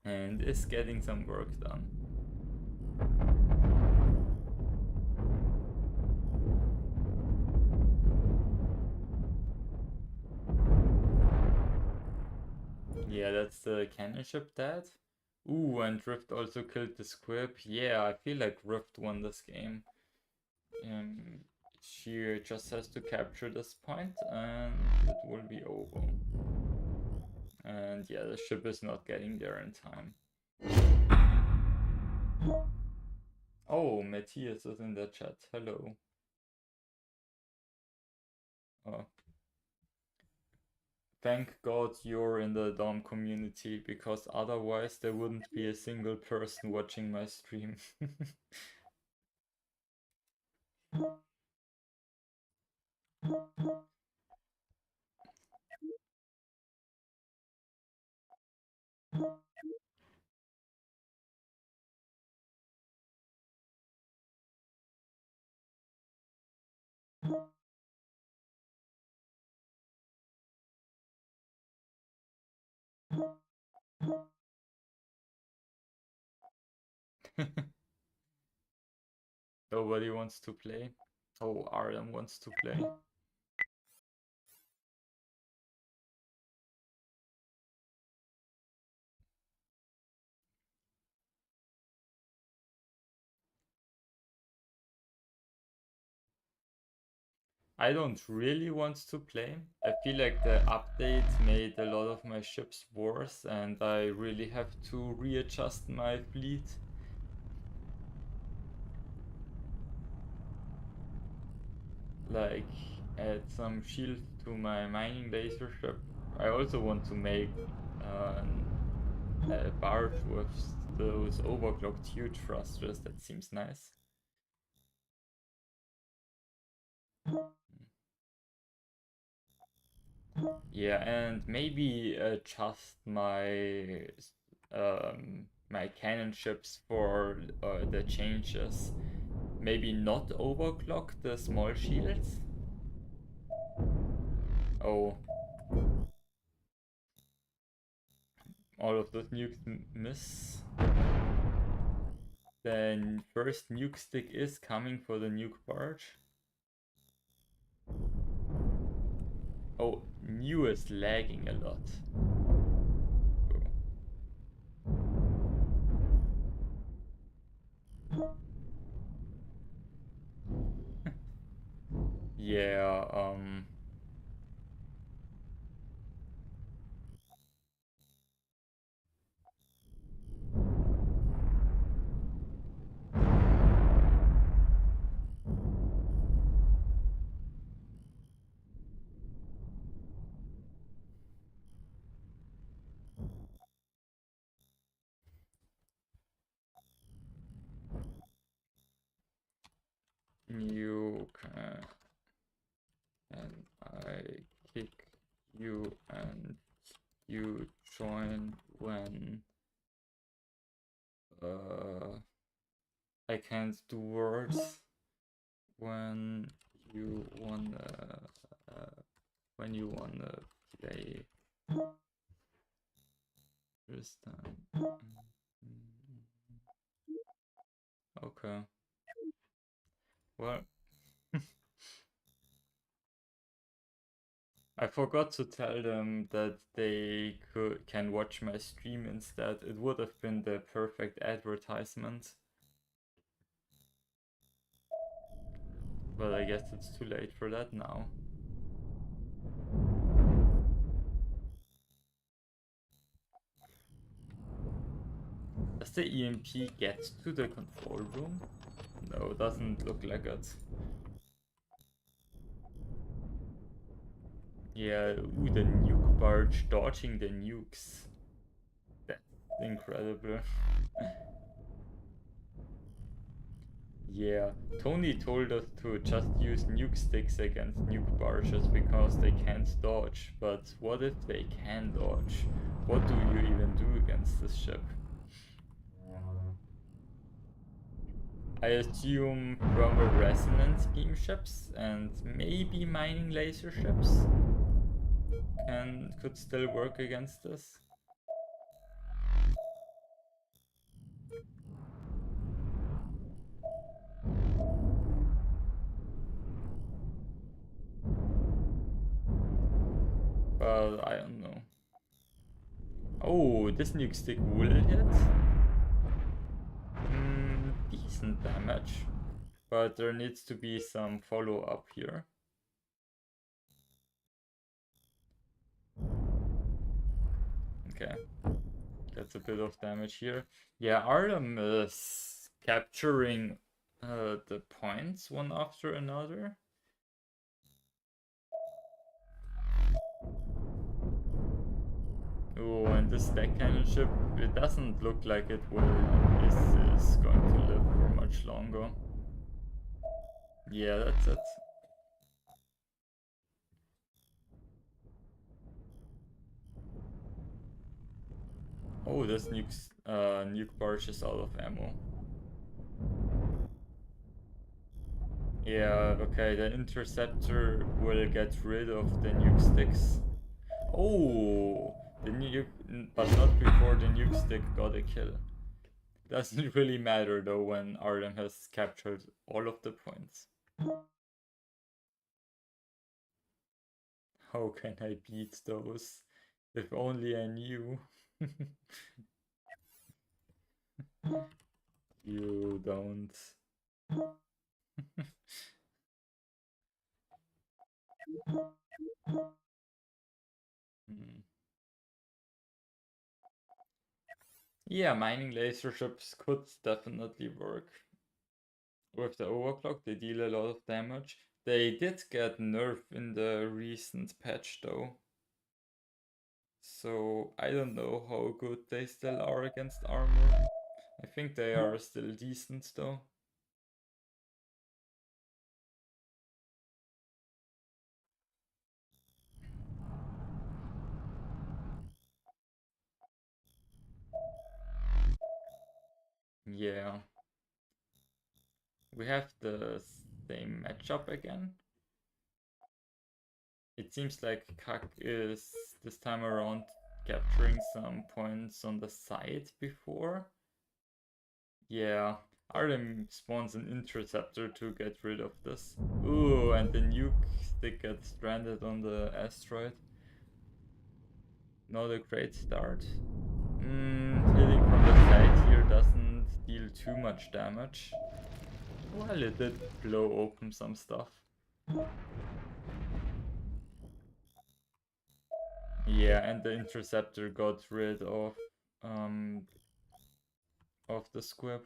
and is getting some work done. Yeah, that's the cannon ship dead. Ooh, and Rift also killed the squib. Yeah, I feel like Rift won this game. She just has to capture this point and it will be over. And yeah, the ship is not getting there in time. Oh, Matthias is in the chat. Hello. Oh. Thank God you're in the Dom community, because otherwise there wouldn't be a single person watching my stream. Nobody wants to play. Oh, Artem wants to play. I don't really want to play. I feel like the update made a lot of my ships worse and I really have to readjust my fleet. Like add some shield to my mining laser ship. I also want to make a barge with those overclocked huge thrusters. That seems nice. Yeah, and maybe adjust my my cannon ships for the changes. Maybe not overclock the small shields. Oh, all of those nukes miss. Then first nuke stick is coming for the nuke barge. Oh, new is lagging a lot. Yeah, nuke, and I kick you and you join when I can't do words when you wanna play this time. Okay. Well, I forgot to tell them that they can watch my stream instead. It would have been the perfect advertisement. But I guess it's too late for that now. Does the EMP get to the control room? No, doesn't look like it. Yeah, ooh, the nuke barge dodging the nukes. That's incredible. Yeah, Tony told us to just use nuke sticks against nuke barges because they can't dodge. But what if they can dodge? What do you even do against this ship? I assume thermal resonance beam ships and maybe mining laser ships could still work against this. But I don't know. Oh, this nuke stick will hit. Decent damage. But there needs to be some follow-up here. Okay. That's a bit of damage here. Yeah, Artem is capturing the points one after another. Oh, and this deck cannon ship, it doesn't look like it is going to live for much longer. Yeah, that's it. Oh, this nuke barge is out of ammo. Yeah, okay, the interceptor will get rid of the nuke sticks. Oh, the nuke, but not before the nuke stick got a kill. Doesn't really matter though when Artem has captured all of the points. How can I beat those? If only I knew. You don't. Hmm. Yeah, mining laser ships could definitely work. With the overclock, they deal a lot of damage. They did get nerfed in the recent patch though. So I don't know how good they still are against armor. I think they are still decent though. Yeah. We have the same matchup again. It seems like Kak is this time around capturing some points on the side before. Yeah, Artem spawns an interceptor to get rid of this. Ooh, and the nuke stick gets stranded on the asteroid. Not a great start. Hitting from the side here doesn't deal too much damage. Well, it did blow open some stuff. Yeah, and the interceptor got rid of the squib.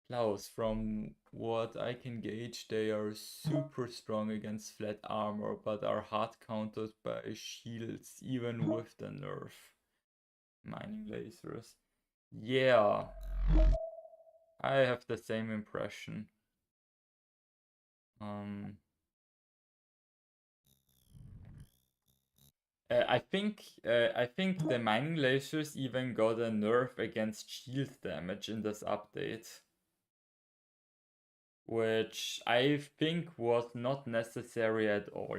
Klaus, from what I can gauge, they are super strong against flat armor, but are hard countered by shields, even with the nerf. Mining lasers. Yeah, I have the same impression. Um, I think the mining lasers even got a nerf against shield damage in this update, which I think was not necessary at all.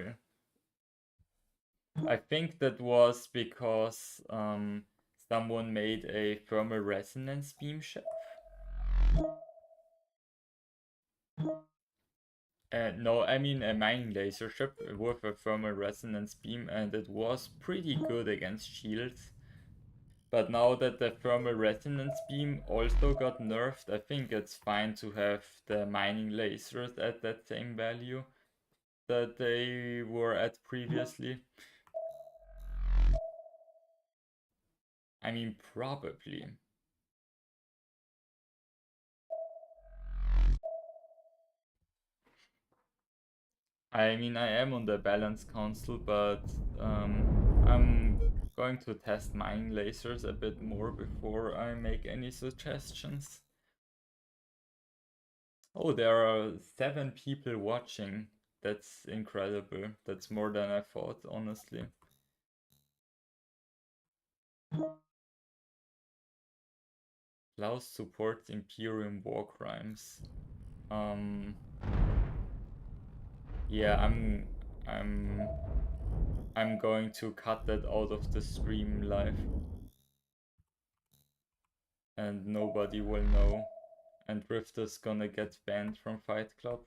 I think that was because someone made a thermal resonance beam ship. No, I mean a mining laser ship with a thermal resonance beam, and it was pretty good against shields. But now that the thermal resonance beam also got nerfed, I think it's fine to have the mining lasers at that same value that they were at previously. I mean, probably. I mean, I am on the Balance Council, but I'm going to test mining lasers a bit more before I make any suggestions. Oh, there are 7 people watching. That's incredible. That's more than I thought, honestly. Klaus supports Imperium war crimes. Yeah, I'm going to cut that out of the stream live. And nobody will know. And Rift is gonna get banned from Fight Club.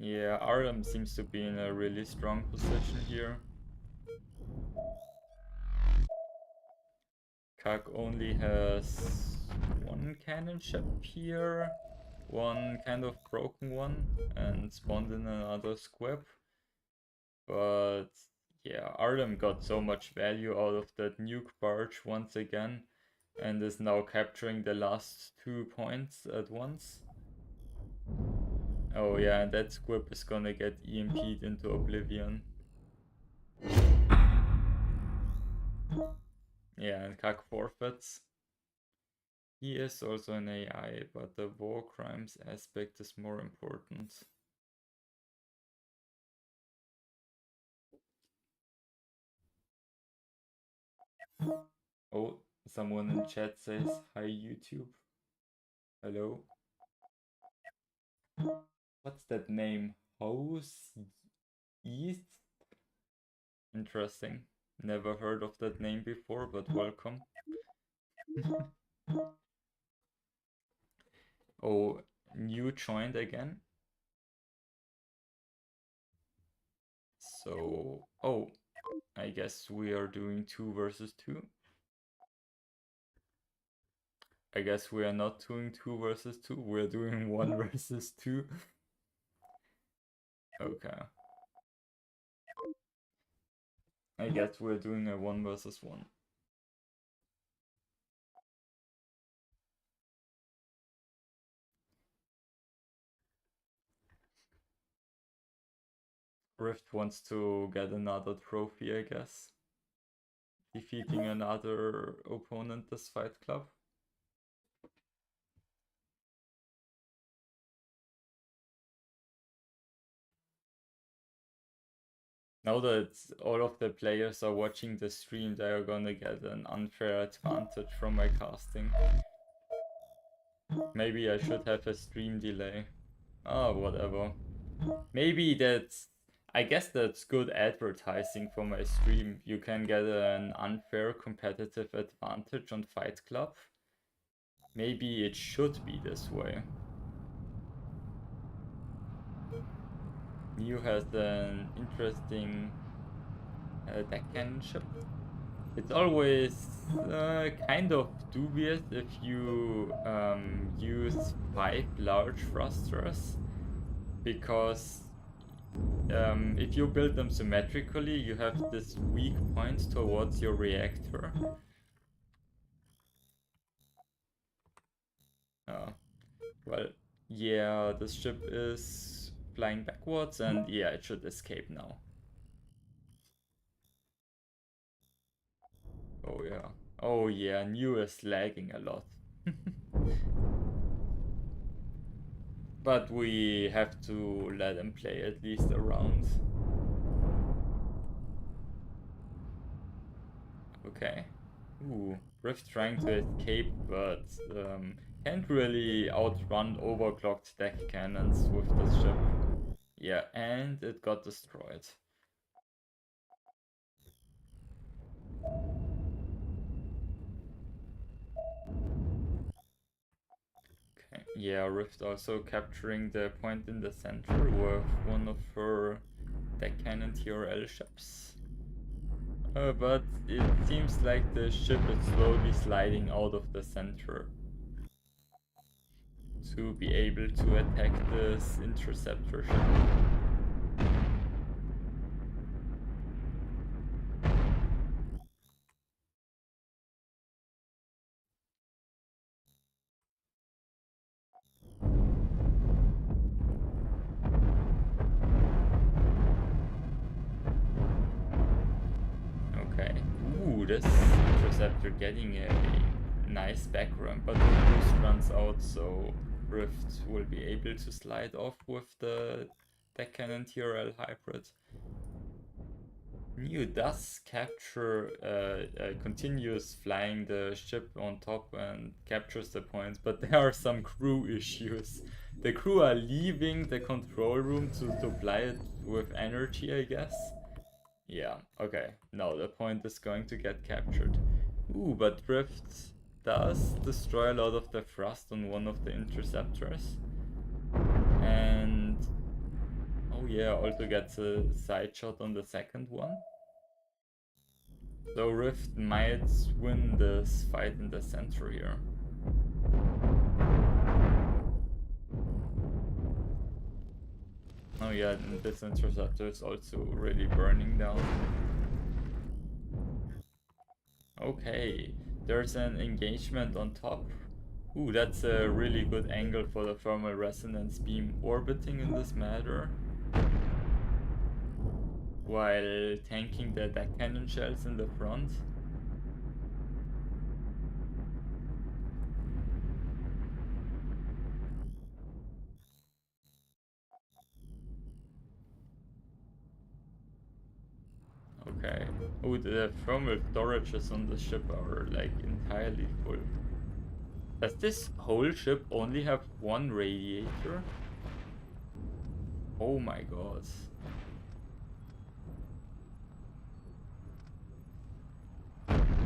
Yeah, Artem seems to be in a really strong position here. Kak only has one cannon ship here, one kind of broken one, and spawned in another squib. But yeah, Artem got so much value out of that nuke barge once again, and is now capturing the last 2 points at once. Oh yeah, and that squib is gonna get EMP'd into oblivion. Yeah, and Kak forfeits. He is also an AI, but the war crimes aspect is more important. Oh, someone in chat says, hi YouTube. Hello. What's that name? House East? Interesting. Never heard of that name before, but welcome. Oh, new joined again. So, oh, I guess we are doing 2 versus 2. I guess we are not doing 2 versus 2, we're doing 1 versus 2. Okay. I guess we're doing a 1 versus 1. Rift wants to get another trophy, I guess. Defeating another opponent this Fight Club. Now that all of the players are watching the stream, they are gonna get an unfair advantage from my casting. Maybe I should have a stream delay. Oh, whatever. Maybe that's... I guess that's good advertising for my stream. You can get an unfair competitive advantage on Fight Club. Maybe it should be this way. New has an interesting deck cannon ship. It's always kind of dubious if you use 5 large thrusters, because if you build them symmetrically, you have this weak point towards your reactor. Well, yeah, this ship is flying backwards, and yeah, it should escape now. Oh yeah. Oh yeah, New is lagging a lot. But we have to let him play at least a round. Okay. Ooh, Rift trying to escape, but can't really outrun overclocked deck cannons with this ship. Yeah, and it got destroyed. Okay, yeah, Rift also capturing the point in the center with one of her deck cannon TRL ships. But it seems like the ship is slowly sliding out of the center to be able to attack this interceptor ship. Okay. Ooh, this interceptor getting a nice background, but the boost runs out, so Rift will be able to slide off with the deck cannon TRL hybrid. New does capture, continues flying the ship on top and captures the points, but there are some crew issues. The crew are leaving the control room to supply it with energy, I guess. Yeah, okay. No, the point is going to get captured. Ooh, but Rift does destroy a lot of the thrust on one of the interceptors. And... oh yeah, also gets a side shot on the second one. So Rift might win this fight in the center here. Oh yeah, and this interceptor is also really burning down. Okay, there's an engagement on top. Ooh, that's a really good angle for the thermal resonance beam orbiting in this matter, while tanking the deck cannon shells in the front. Okay. Oh, the thermal storages on the ship are like entirely full. Does this whole ship only have one radiator? Oh my god.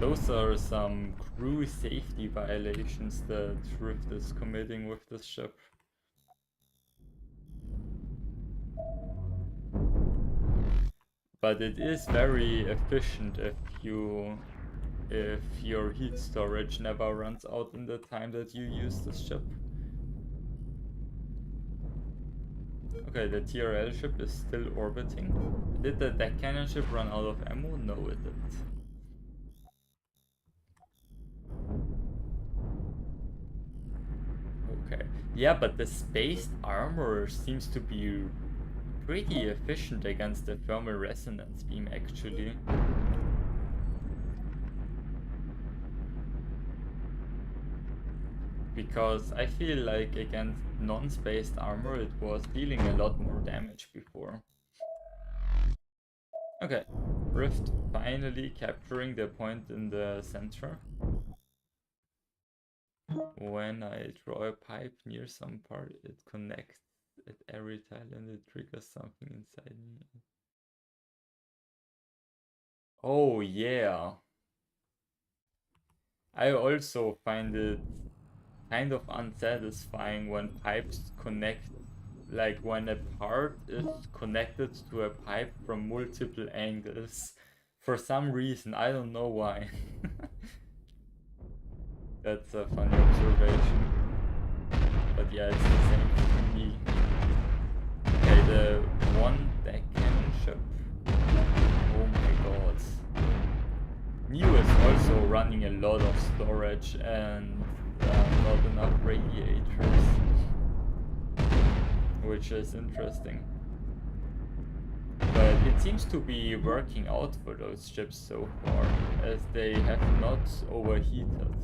Those are some crew safety violations that Rift is committing with this ship. But it is very efficient if your heat storage never runs out in the time that you use this ship. Okay, the TRL ship is still orbiting. Did the deck cannon ship run out of ammo? No, it didn't. Okay. Yeah, but the spaced armor seems to be pretty efficient against the thermal resonance beam, actually. Because I feel like against non-spaced armor it was dealing a lot more damage before. Okay, Rift finally capturing the point in the center. When I draw a pipe near some part, it connects at every tile and it triggers something inside me. Oh yeah. I also find it kind of unsatisfying when pipes connect, like when a part is connected to a pipe from multiple angles. For some reason, I don't know why. That's a funny observation. But yeah, it's the same for me. Okay, the one deck cannon ship. Oh my god. Neo is also running a lot of storage and not enough radiators, which is interesting. But it seems to be working out for those ships so far, as they have not overheated.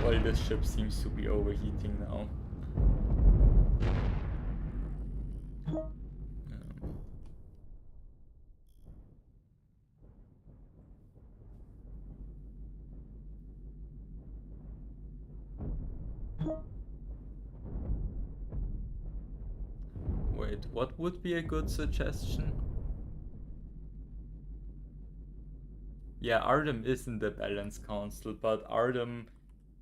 Well, this ship seems to be overheating now. Wait, what would be a good suggestion? Yeah, Artem is in the Balance Council, but Artem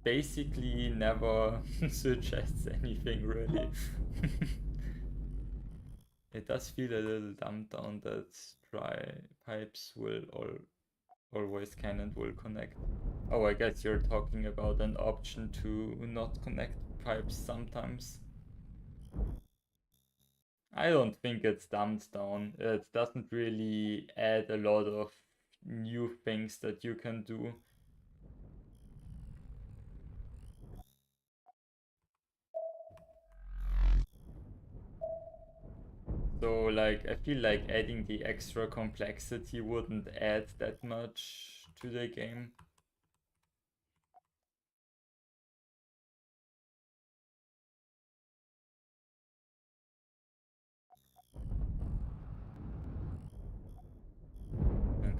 basically never suggests anything really. It does feel a little dumbed down that dry pipes will always can and will connect. Oh, I guess you're talking about an option to not connect pipes sometimes. I don't think it's dumbed down. It doesn't really add a lot of new things that you can do. So like I feel like adding the extra complexity wouldn't add that much to the game.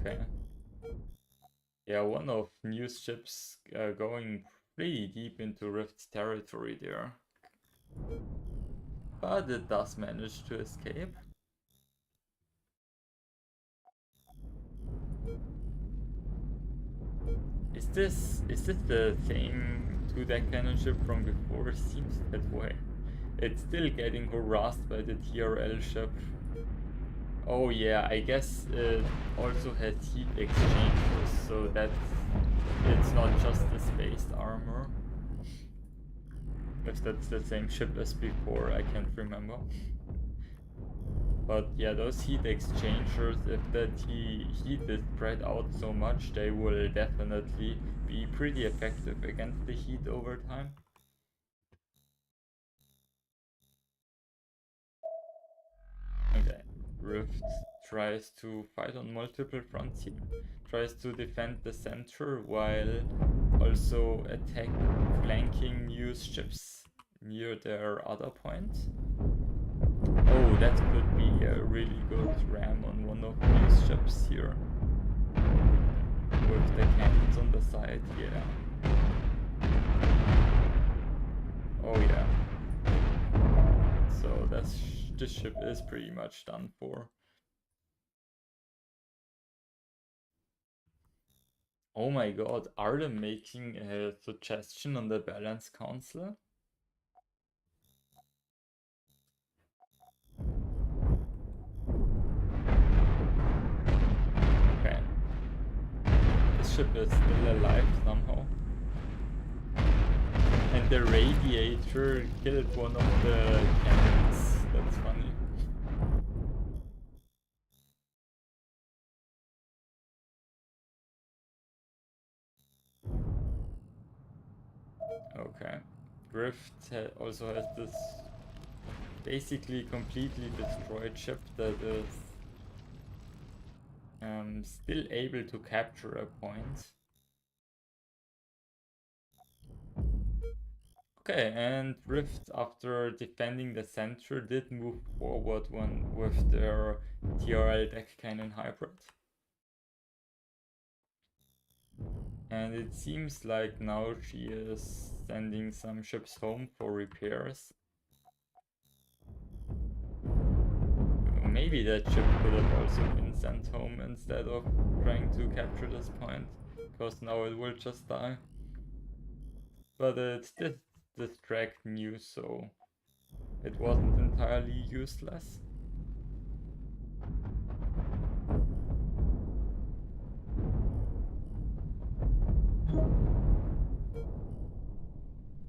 Okay. Yeah, one of News ships going pretty deep into Rift's territory there. But it does manage to escape. Is this the same two-deck cannon ship from before? Seems that way. It's still getting harassed by the TRL ship. Oh yeah, I guess it also has heat exchangers, so that it's not just the spaced armor. If that's the same ship as before, I can't remember. But yeah, those heat exchangers, if that heat is spread out so much, they will definitely be pretty effective against the heat over time. Okay, Rift tries to fight on multiple fronts here. Tries to defend the center while also flanking News ships near their other point. Oh, that could be a really good ram on one of these ships here. With the cannons on the side, yeah. Oh yeah. So this ship is pretty much done for. Oh my god, are they making a suggestion on the Balance Council? Okay. This ship is still alive somehow. And the radiator killed one of the cannons. That's funny. Okay. Grift also has this basically completely destroyed ship that is still able to capture a point. Okay, and Rift, after defending the center, did move forward one with their TRL deck cannon hybrid. And it seems like now she is sending some ships home for repairs. Maybe that ship could have also been sent home instead of trying to capture this point, because now it will just die. But it did distract news, so it wasn't entirely useless.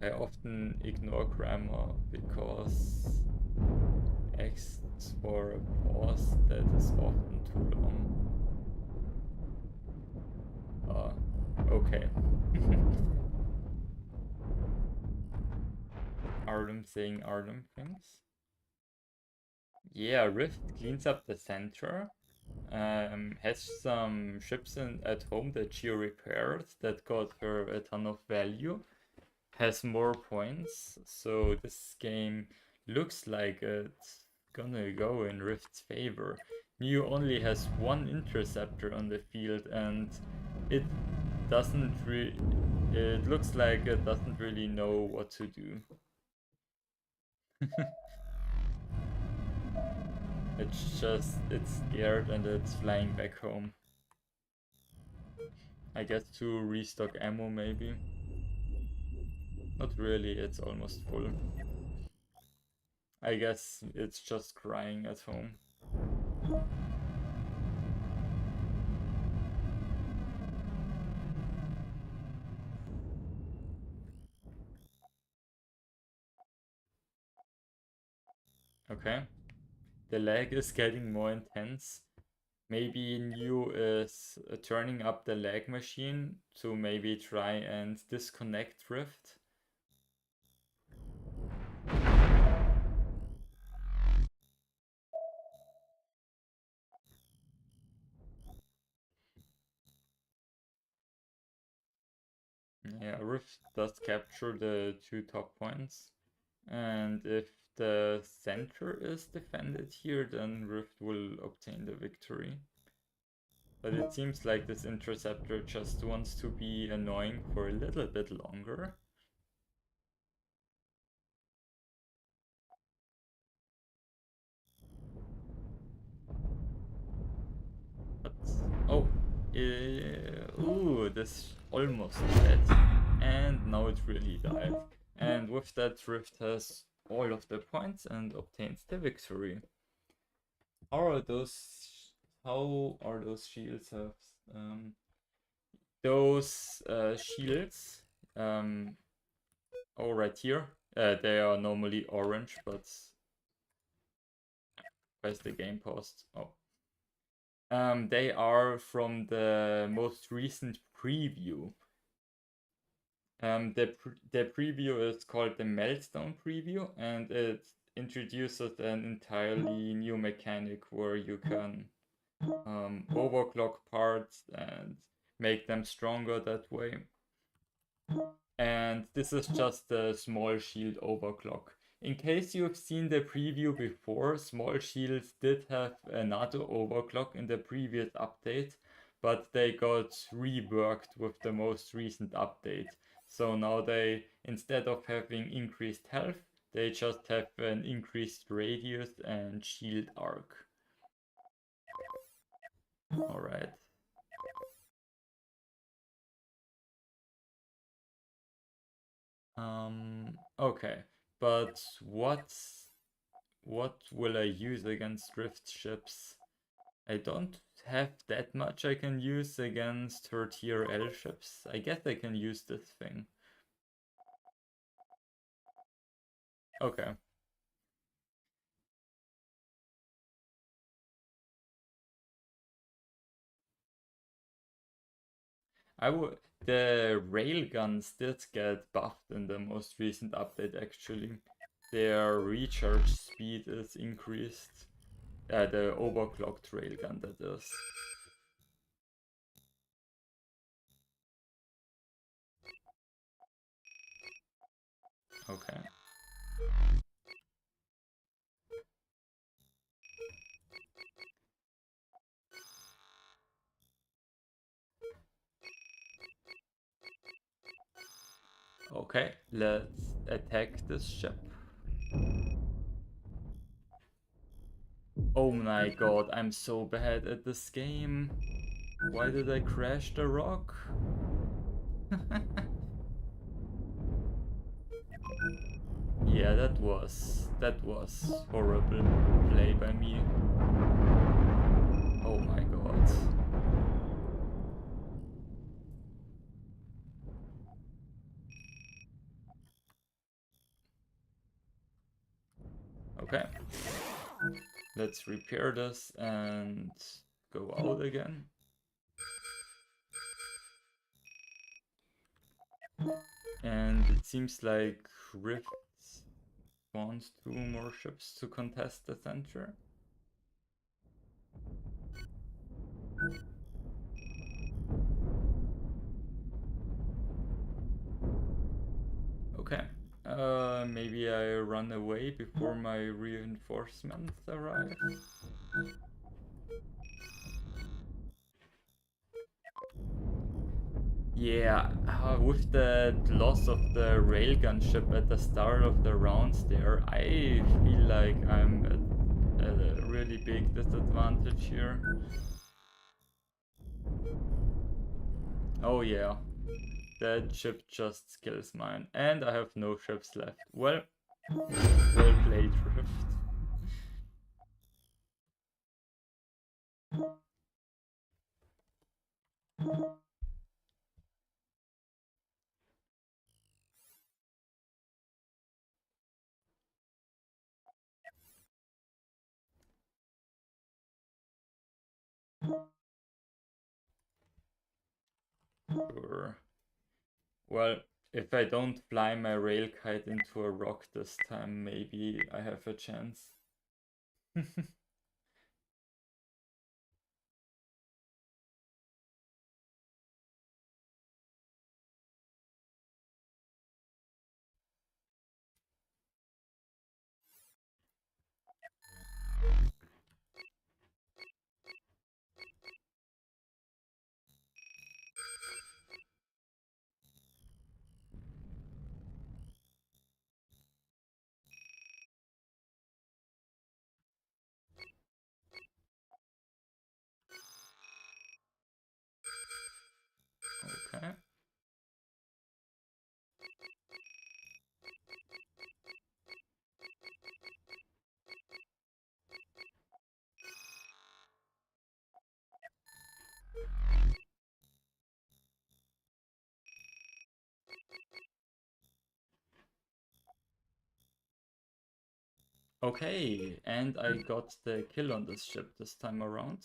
I often ignore grammar because X for a pause that is often too long. Okay. Artem saying Artem things. Yeah, Rift cleans up the center. Has some ships at home that she repaired that got her a ton of value. Has more points, so this game looks like it's gonna go in Rift's favor. Mew only has one interceptor on the field, and it it looks like it doesn't really know what to do. It's scared and it's flying back home. I guess to restock ammo maybe. Not really, it's almost full. I guess it's just crying at home. Okay. The lag is getting more intense. Maybe New is turning up the lag machine to maybe try and disconnect Rift. Yeah, Rift does capture the 2 top points. And if the center is defended here, then Rift will obtain the victory. But it seems like this interceptor just wants to be annoying for a little bit longer. But, oh, ooh, this almost died. And now it really died. And with that, Rift has all of the points and obtains the victory. How are those shields have those shields oh, right here, they are normally orange, but where's the game paused? Oh, they are from the most recent preview. The preview is called the Meltdown preview, and it introduces an entirely new mechanic where you can overclock parts and make them stronger that way. And this is just a small shield overclock. In case you've seen the preview before, Small Shields did have another overclock in the previous update, but they got reworked with the most recent update. So now they, instead of having increased health, they just have an increased radius and shield arc. Alright. Okay, but what will I use against drift ships? I don't have that much I can use against her tier L ships. I guess I can use this thing. Okay. The railguns did get buffed in the most recent update actually. Their recharge speed is increased. The overclocked railgun, that is. Okay. Okay, let's attack this ship. Oh my god, I'm so bad at this game. Why did I crash the rock? Yeah, that was horrible play by me. Oh my god. Okay. Let's repair this and go out again. And it seems like Rift wants 2 more ships to contest the center. Okay. Maybe I run away before my reinforcements arrive. Yeah, with the loss of the railgun ship at the start of the rounds there, I feel like I'm at a really big disadvantage here. Oh yeah, that ship just kills mine, and I have no ships left. Well played, Rift. Sure. Well, if I don't fly my rail kite into a rock this time, maybe I have a chance. Okay. Okay, and I got the kill on this ship this time around.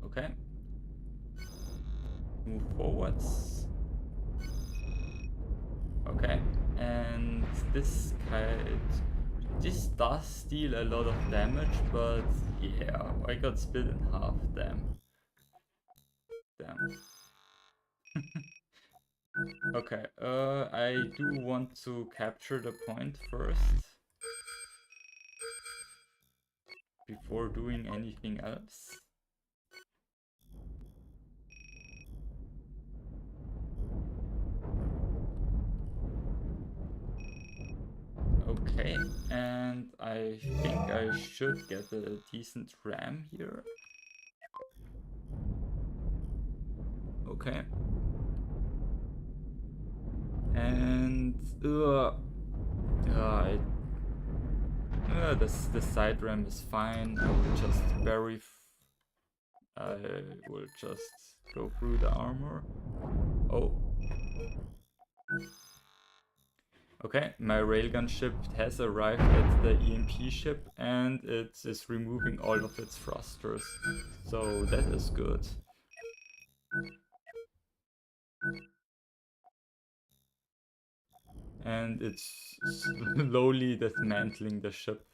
Okay. Move forwards. Okay, and this kite this does deal a lot of damage, but yeah, I got split in half, damn. Okay, I do want to capture the point first before doing anything else. Okay, and I think I should get a decent ram here. Okay. And the side ram is fine. I will just I will just go through the armor. Oh. Okay, my railgun ship has arrived at the EMP ship and it is removing all of its thrusters. So that is good. And it's slowly dismantling the ship.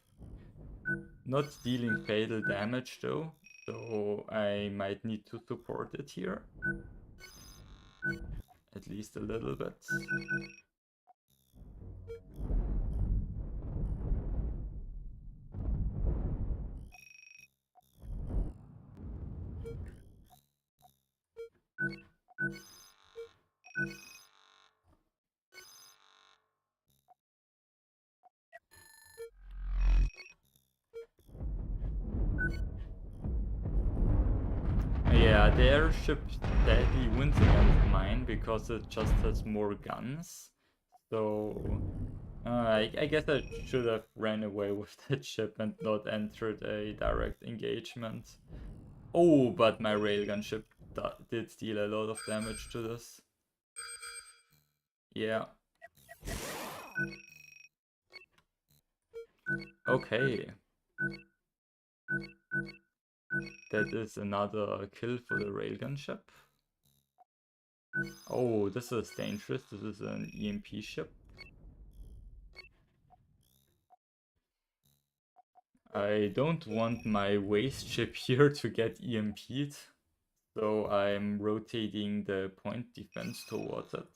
Not dealing fatal damage though, so I might need to support it here. At least a little bit. Yeah, the airship sadly wins against mine because it just has more guns. So I guess I should have ran away with that ship and not entered a direct engagement. Oh, but my railgun ship did deal a lot of damage to this. Yeah. Okay. That is another kill for the railgun ship. Oh, this is dangerous. This is an EMP ship. I don't want my waste ship here to get EMP'd, so I'm rotating the point defense towards it.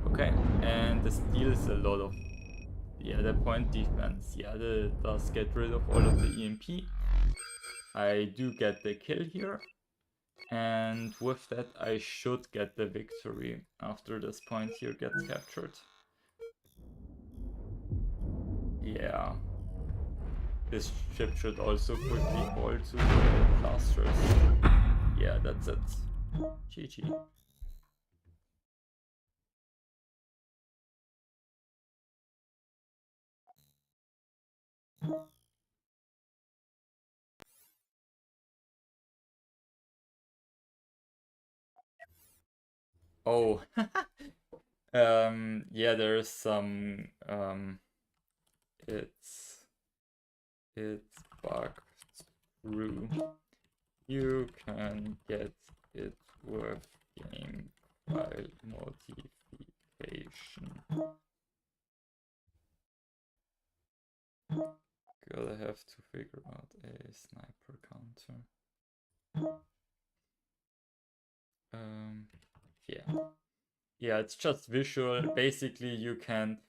Okay, and this deals a lot of... Yeah, the point defense. Yeah, that does get rid of all of the EMP. I do get the kill here. And with that, I should get the victory after this point here gets captured. Yeah. This ship should also quickly fall to the blasters. Yeah, that's it. GG. Oh, yeah, there's some, it's bugged through. You can get it with game file modification. Gotta have to figure out a sniper counter. Yeah. Yeah, it's just visual. Basically, you can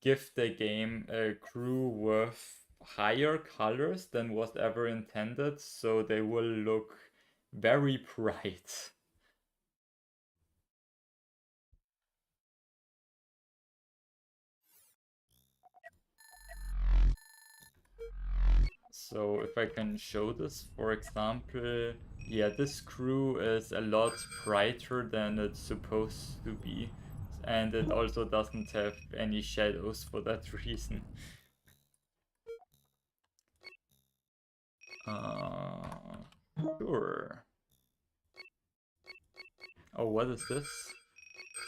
give the game a crew with higher colors than was ever intended, so they will look very bright. So if I can show this, for example, yeah, this crew is a lot brighter than it's supposed to be. And it also doesn't have any shadows for that reason. Sure. Oh, what is this?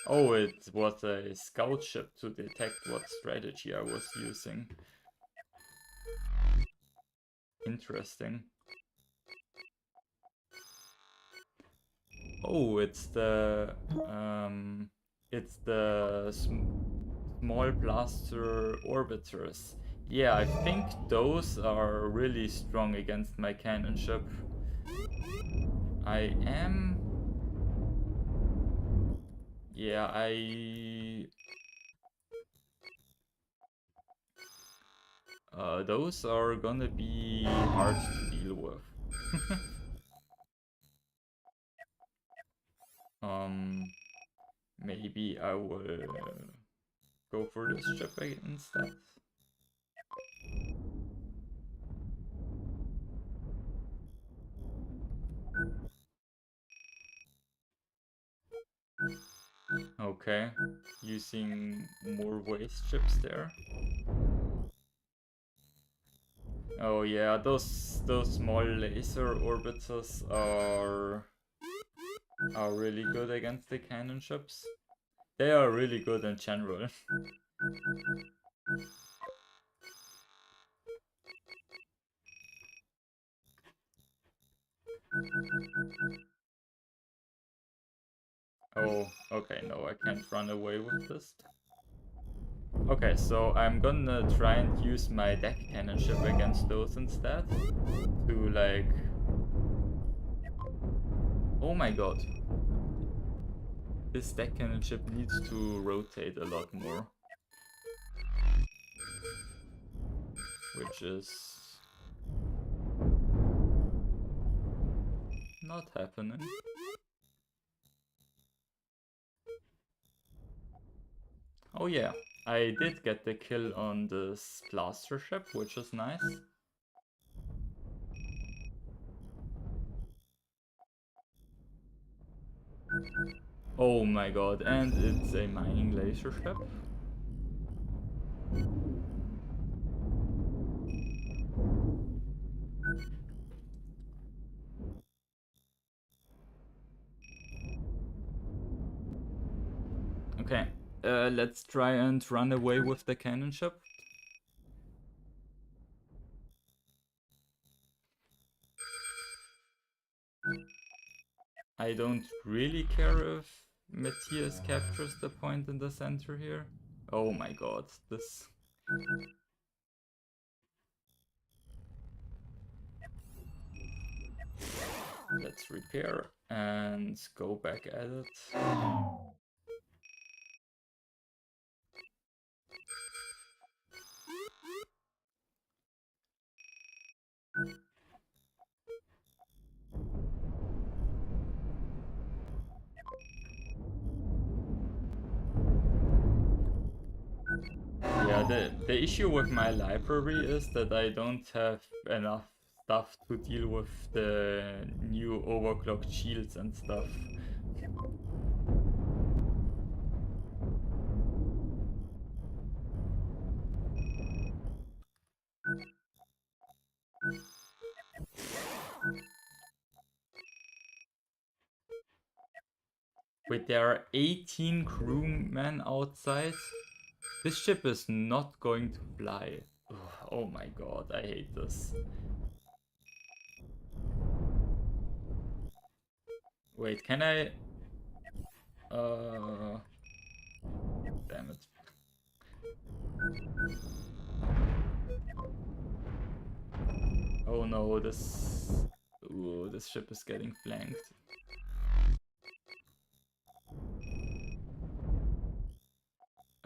Oh, it was a scout ship to detect what strategy I was using. Interesting. Oh, it's the small blaster orbiters. Yeah, I think those are really strong against my cannon ship. I am... Yeah, those are gonna be hard to deal with. Maybe I will go for this ship instead. Okay, using more waste ships there. Oh yeah, those small laser orbiters are really good against the cannon ships. They are really good in general. Oh, okay, no, I can't run away with this. Okay, so I'm gonna try and use my deck cannon ship against those instead. To like... Oh my god. This deck cannon ship needs to rotate a lot more. Which is... not happening. Oh yeah, I did get the kill on this blaster ship, which is nice. Oh my god, and it's a mining laser ship. Okay, let's try and run away with the cannon ship. I don't really care if Matthias captures the point in the center here. Oh my god, this... Let's repair and go back at it. Yeah, the issue with my library is that I don't have enough stuff to deal with the new overclocked shields and stuff. Wait, there are 18 crewmen outside? This ship is not going to fly. Ugh, oh my god, I hate this. Wait, can I... Damn it. Oh no, this... Ooh, this ship is getting flanked.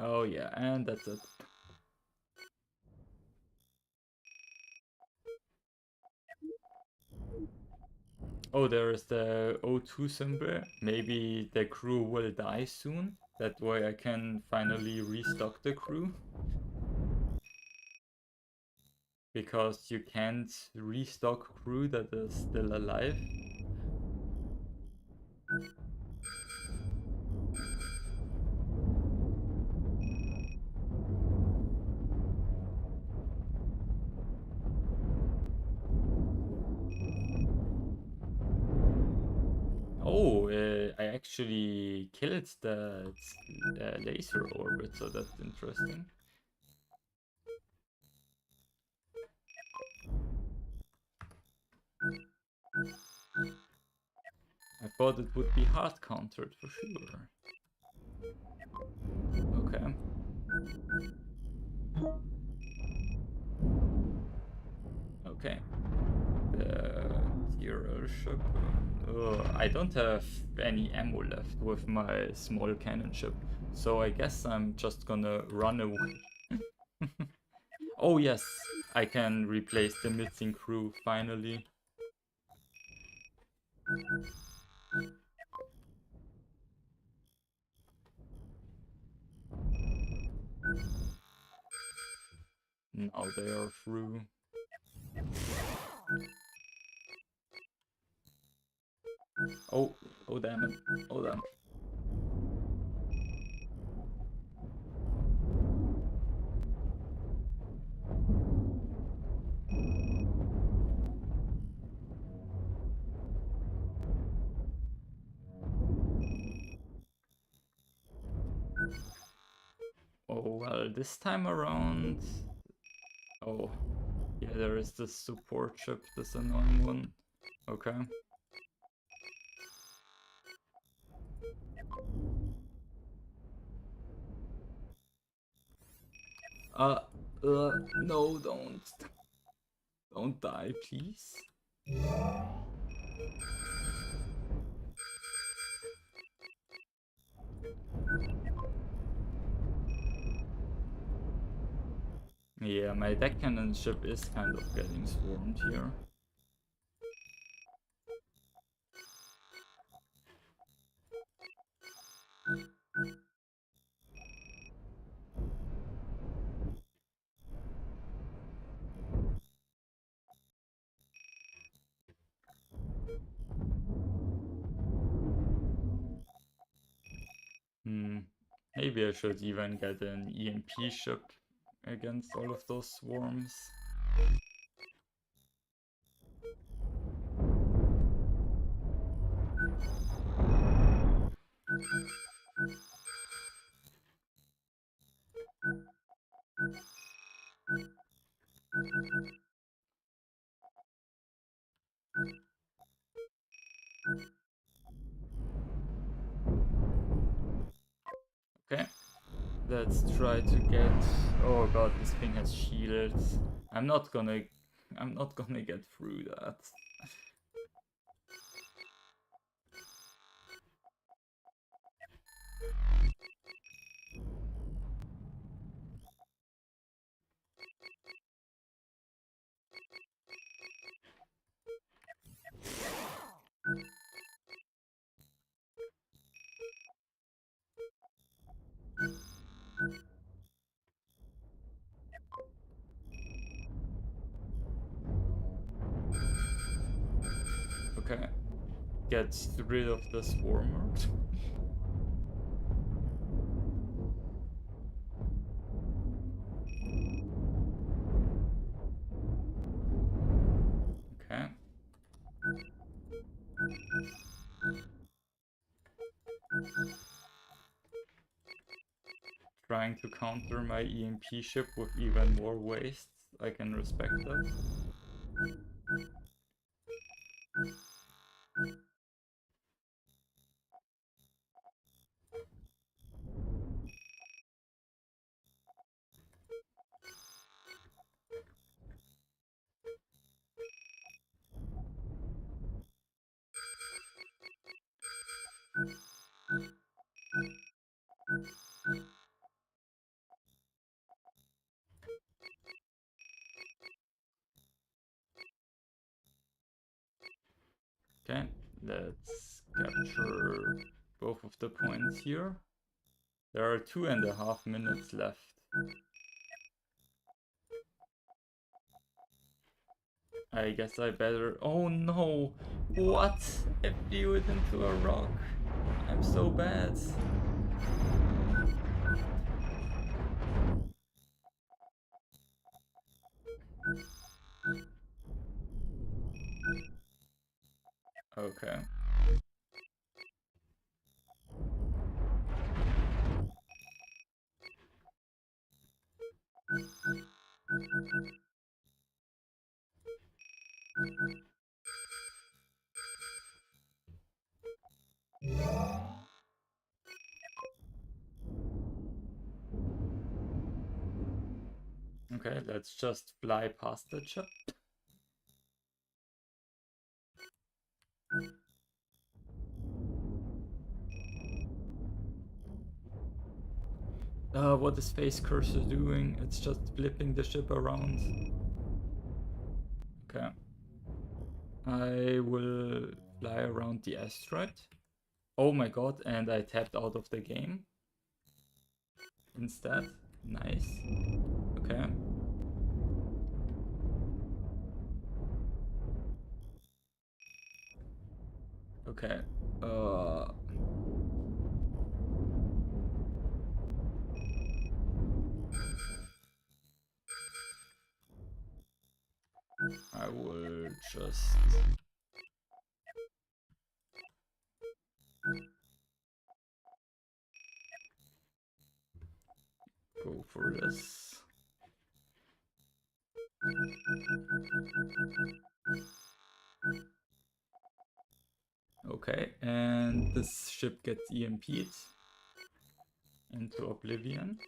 Oh yeah, and that's it. Oh, there is the O2 symbol. Maybe the crew will die soon. That way I can finally restock the crew. Because you can't restock crew that is still alive. Oh, I actually killed that laser orbit, so that's interesting. I thought it would be hard countered for sure. Okay. ship. I don't have any ammo left with my small cannon ship, so I guess I'm just gonna run away. Oh yes, I can replace the missing crew finally. Now they are through. Oh, oh damn it. Oh damn. Oh well, this time around... Oh, yeah, there is this support ship, this annoying one. Okay. No, don't. Don't die, please. Yeah, my deck cannon ship is kind of getting swarmed here. Maybe I should even get an EMP ship against all of those swarms. Okay, let's try to get... Oh god, this thing has shields. I'm not gonna get through that. Okay, get rid of the swarmer. Okay. Trying to counter my EMP ship with even more wastes. I can respect that. Okay, let's capture both of the points here. There are 2.5 minutes left. I guess I better... Oh no! What? I blew it into a rock. I'm so bad. Okay. Okay, let's just fly past the ship. What is Phase Cursor doing? It's just flipping the ship around. Okay. I will fly around the asteroid. Oh my god, and I tapped out of the game instead. Nice. Okay. Okay. I will just go for this. Okay, and this ship gets EMP'd into oblivion.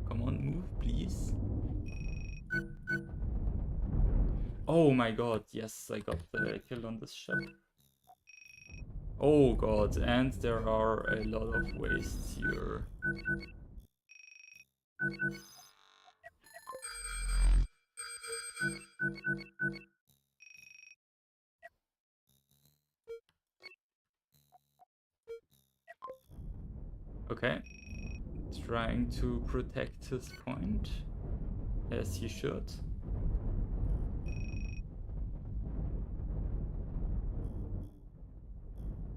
Come on, move, please. Oh my god, yes, I got the kill on this ship. Oh god, and there are a lot of wastes here. Okay, trying to protect his point, as he should.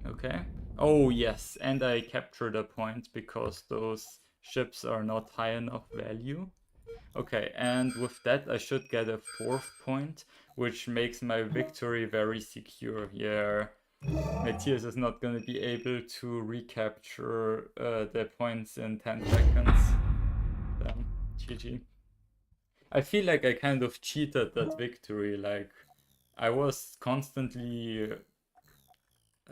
Okay. Oh yes, and I captured a point because those ships are not high enough value. Okay, and with that I should get a 4th point, which makes my victory very secure here. Matthias is not gonna be able to recapture the points in 10 seconds. Then, GG. I feel like I kind of cheated that victory, like I was constantly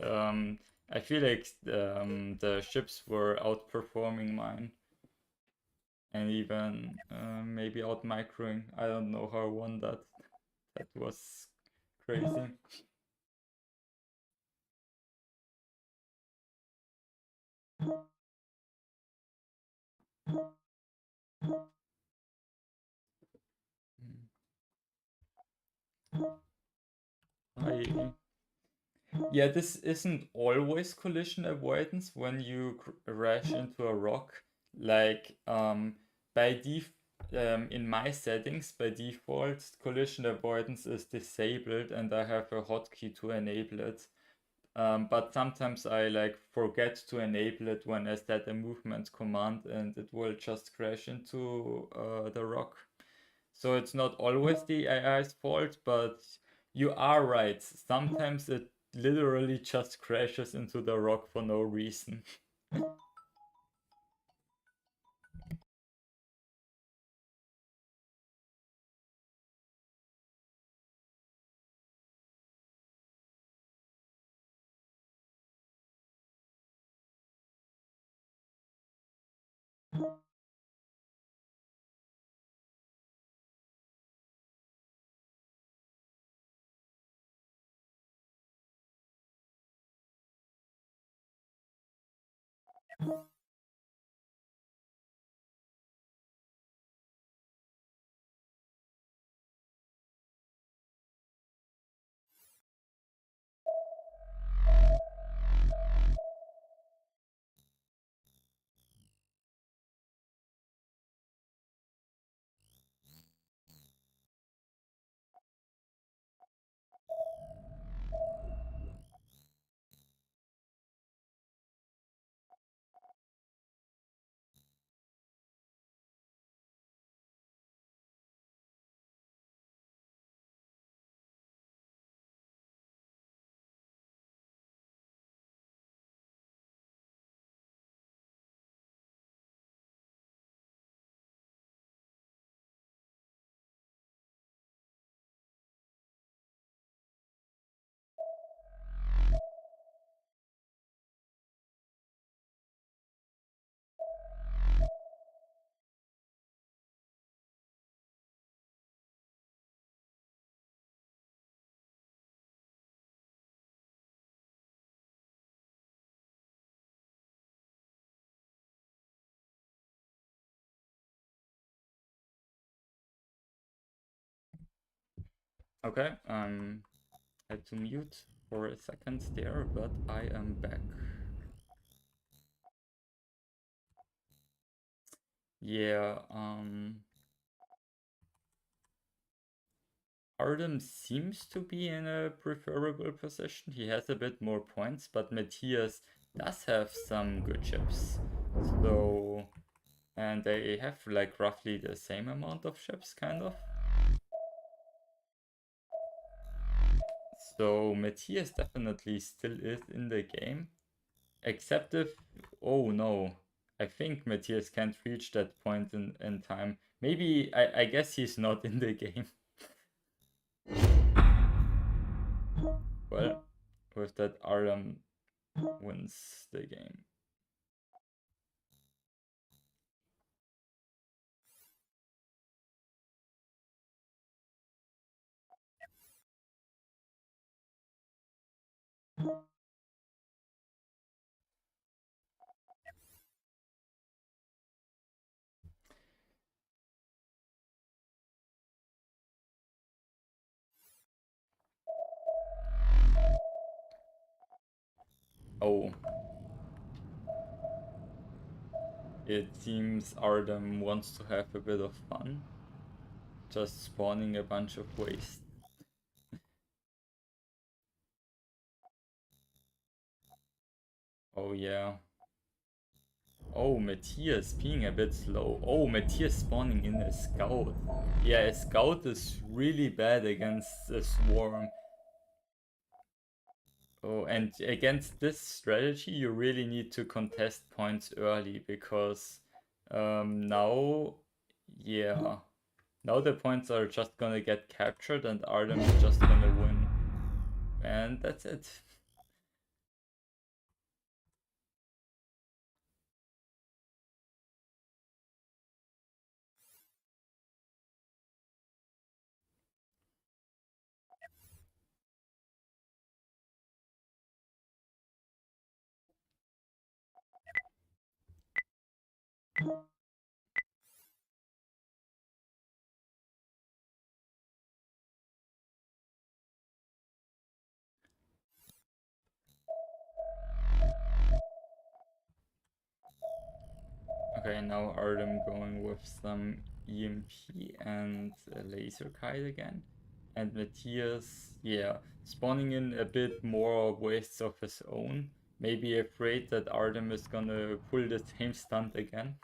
I feel like the ships were outperforming mine and even maybe out microing. I don't know how I won that. That was crazy. I Yeah, this isn't always collision avoidance when you crash into a rock. Like by def in my settings by default collision avoidance is disabled and I have a hotkey to enable it. But sometimes I like forget to enable it when I set a movement command and it will just crash into the rock. So it's not always the AI's fault, but you are right. Sometimes it literally just crashes into the rock for no reason. Okay, had to mute for a second there, but I am back. Yeah, Artem seems to be in a preferable position. He has a bit more points, but Matthias does have some good ships. So, and they have like roughly the same amount of ships, kind of. So Matthias definitely still is in the game. Except if, oh no, I think Matthias can't reach that point in time. Maybe, I guess he's not in the game. Well, with that, Artem wins the game. Oh. It seems Artem wants to have a bit of fun. Just spawning a bunch of waste. Oh yeah. Oh, Matthias being a bit slow. Oh, Matthias spawning in a scout. Yeah, a scout is really bad against a swarm. Oh, and against this strategy, you really need to contest points early because now, yeah, now the points are just gonna get captured and Artem is just gonna win. And that's it. Okay, now Artem going with some EMP and a laser kite again. And Matthias, yeah, spawning in a bit more wastes of his own. Maybe afraid that Artem is gonna pull the same stunt again.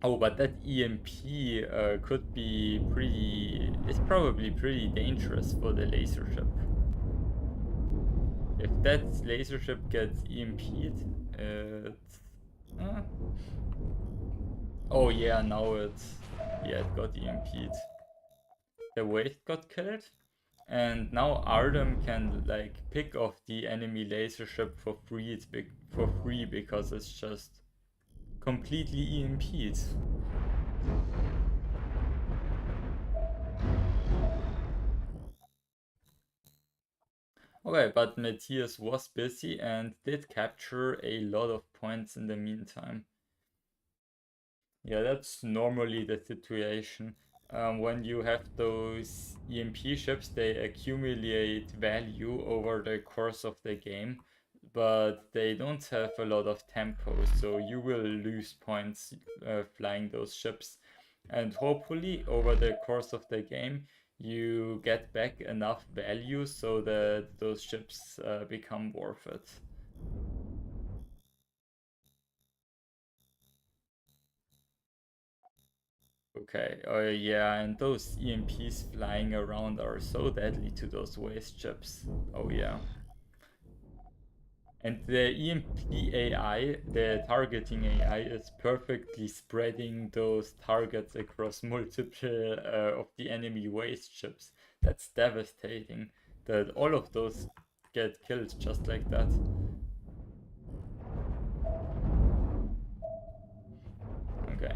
Oh, but that EMP could be it's probably pretty dangerous for the laser ship. If that laser ship gets EMP'd, uh, oh yeah, now yeah, it got EMP'd. The waste got killed, and now Artem can like pick off the enemy laser ship for free. For free because it's just completely EMP'd. Okay, but Matthias was busy and did capture a lot of points in the meantime. Yeah, that's normally the situation. When you have those EMP ships, they accumulate value over the course of the game, but they don't have a lot of tempo, so you will lose points flying those ships. And hopefully, over the course of the game, you get back enough value so that those ships become worth it. Okay, yeah, and those EMPs flying around are so deadly to those waste ships. Oh yeah. And the EMP AI, the targeting AI, is perfectly spreading those targets across multiple of the enemy waste ships. That's devastating that all of those get killed just like that. Okay.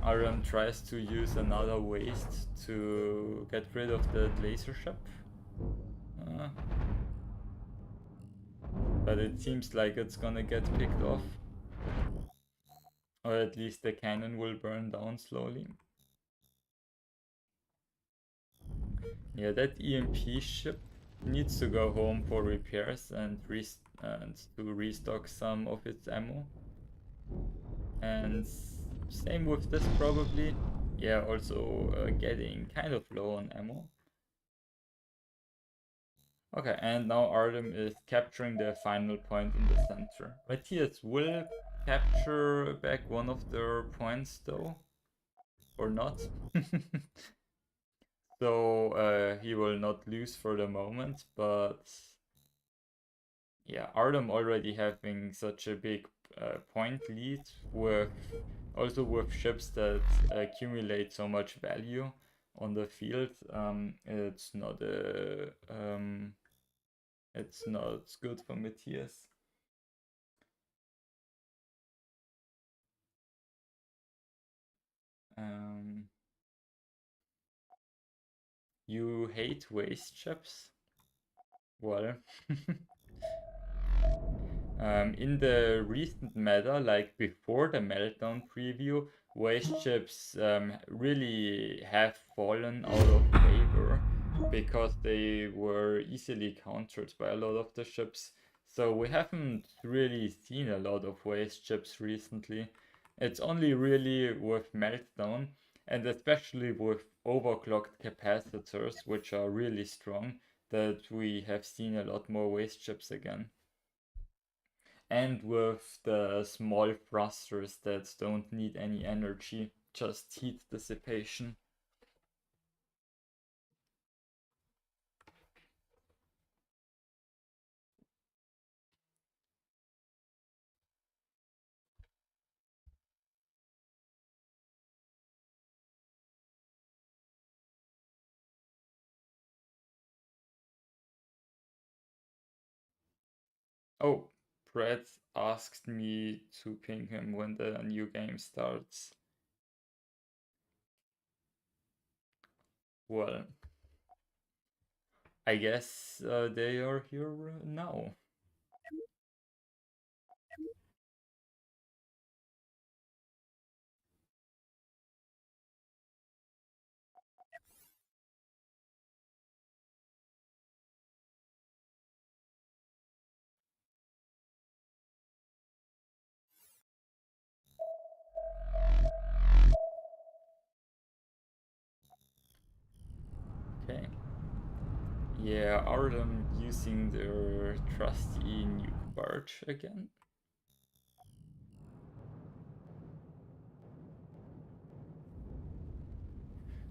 Aram tries to use another waste to get rid of the laser ship. Uh, but it seems like it's gonna get picked off. Or at least the cannon will burn down slowly. Yeah, that EMP ship needs to go home for repairs and to restock some of its ammo. And same with this probably. Yeah, also getting kind of low on ammo. Okay, and now Artem is capturing the final point in the center. Matthias will capture back one of their points though, or not. So he will not lose for the moment, but yeah, Artem already having such a big point lead with also with ships that accumulate so much value on the field. It's not good for Matthias. You hate waste ships? Well, in the recent meta, like before the Meltdown preview, waste ships really have fallen out of favor because they were easily countered by a lot of the ships. So we haven't really seen a lot of waste ships recently. It's only really with Meltdown and especially with overclocked capacitors, which are really strong, that we have seen a lot more waste ships again. And with the small thrusters that don't need any energy, just heat dissipation. Oh, Brett asked me to ping him when the new game starts. Well, I guess they are here now. Okay. Yeah, are them using their trusty nuke barge again?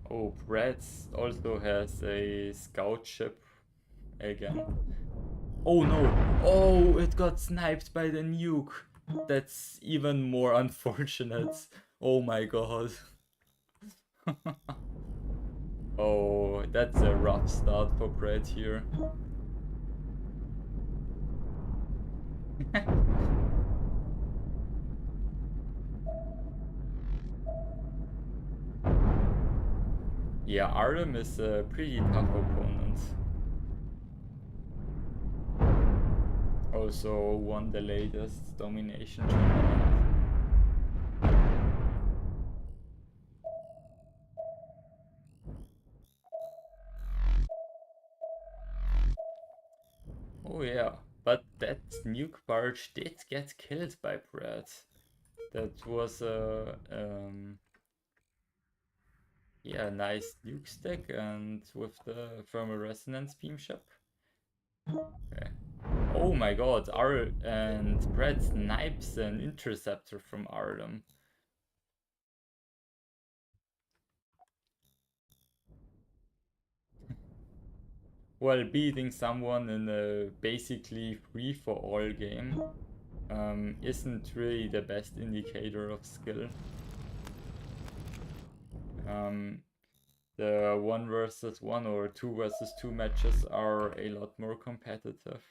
Oh, Brett also has a scout ship again. Oh no! Oh, it got sniped by the nuke! That's even more unfortunate. Oh my god. Oh, that's a rough start for Brett here. Yeah, Artem is a pretty tough opponent. Also won the latest domination tournament. Oh yeah, but that nuke barge did get killed by Brett. That was a yeah, nice nuke stack and with the thermal resonance beam ship. Okay. Oh my god, and Brett snipes an interceptor from Artem. Well, beating someone in a basically free-for-all game isn't really the best indicator of skill. The 1 versus 1 or 2 versus 2 matches are a lot more competitive.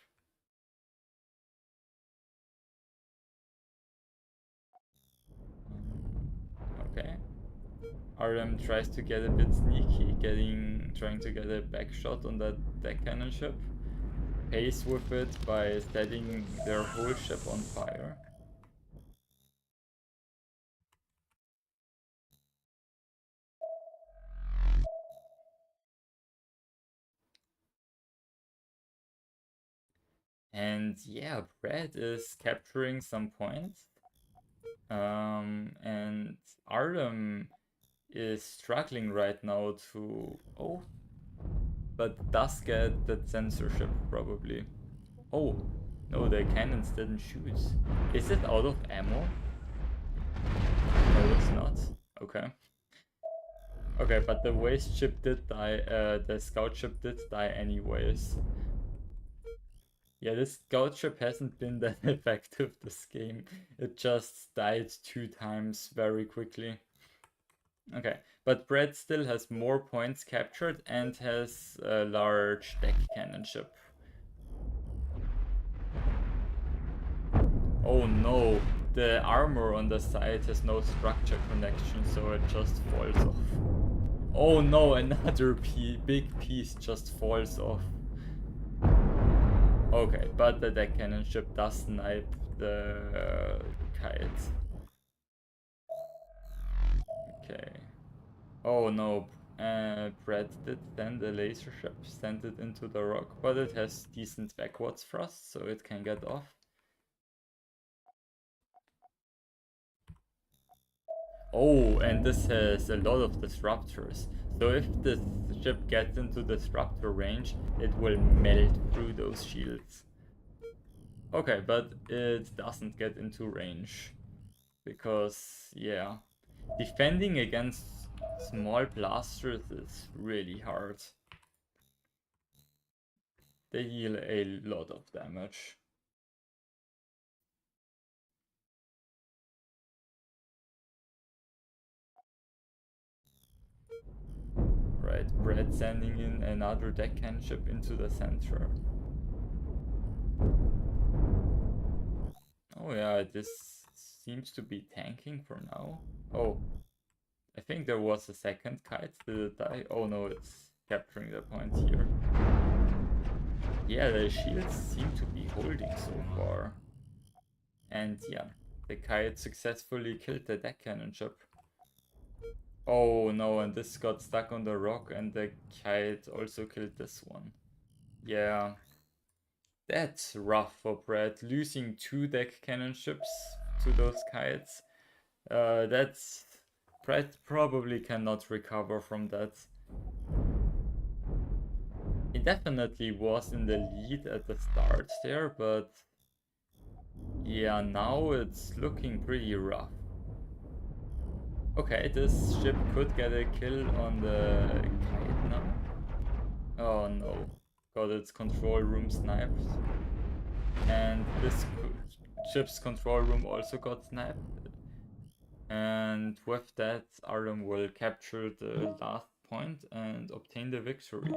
Okay. Artem tries to get a bit sneaky, trying to get a back shot on that deck cannon ship. Pays with it by setting their whole ship on fire. And yeah, Brad is capturing some points. And Artem is struggling right now to... Oh, but does get that censorship probably. Oh, no, the cannons didn't shoot. Is it out of ammo? No, it's not. Okay. Okay, but the waste ship did die, the scout ship did die anyways. Yeah, this scout ship hasn't been that effective this game. It just died 2 times very quickly. Okay, but Brett still has more points captured and has a large deck cannon ship. Oh no, the armor on the side has no structure connection, so it just falls off. Oh no, another big piece just falls off. Okay, but the deck cannon ship does snipe the kite. Okay. Oh no, Brett did send a laser ship, send it into the rock, but it has decent backwards thrust, so it can get off. Oh, and this has a lot of disruptors. So if this ship gets into disruptor range, it will melt through those shields. Okay, but it doesn't get into range. Because, yeah, defending against small blasters is really hard. They deal a lot of damage. Right, Brett sending in another deckhand ship into the center. Oh yeah, this seems to be tanking for now. Oh, I think there was a second kite. Did it die? Oh no, it's capturing the point here. Yeah, the shields seem to be holding so far. And yeah, the kite successfully killed the deck cannon ship. Oh no, and this got stuck on the rock and the kite also killed this one. Yeah. That's rough for Brett, losing 2 deck cannon ships to those kites. That's... Brett probably cannot recover from that. He definitely was in the lead at the start there, but... Yeah, now it's looking pretty rough. Okay, this ship could get a kill on the kite now. Oh no, got its control room sniped. And this ship's control room also got sniped. And with that, Artem will capture the last point and obtain the victory.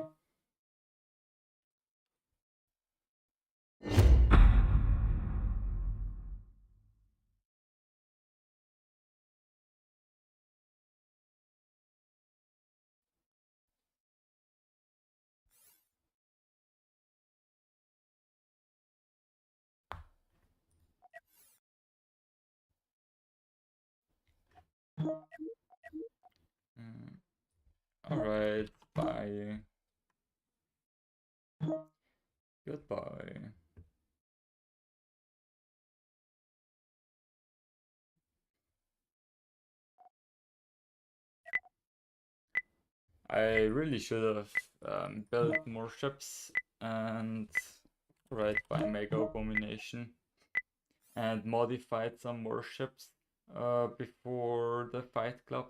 Alright, bye. Goodbye. I really should have built more ships and by Mega Abomination and modified some more ships before the Fight Club.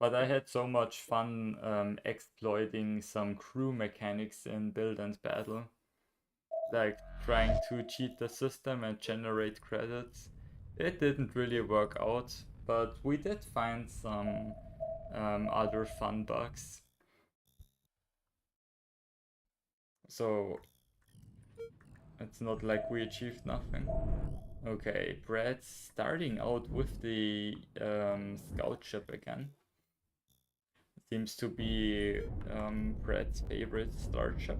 But I had so much fun exploiting some crew mechanics in Build and Battle. Like trying to cheat the system and generate credits. It didn't really work out, but we did find some other fun bugs. So it's not like we achieved nothing. Okay, Brad's starting out with the scout ship again. Seems to be Brad's favorite start ship.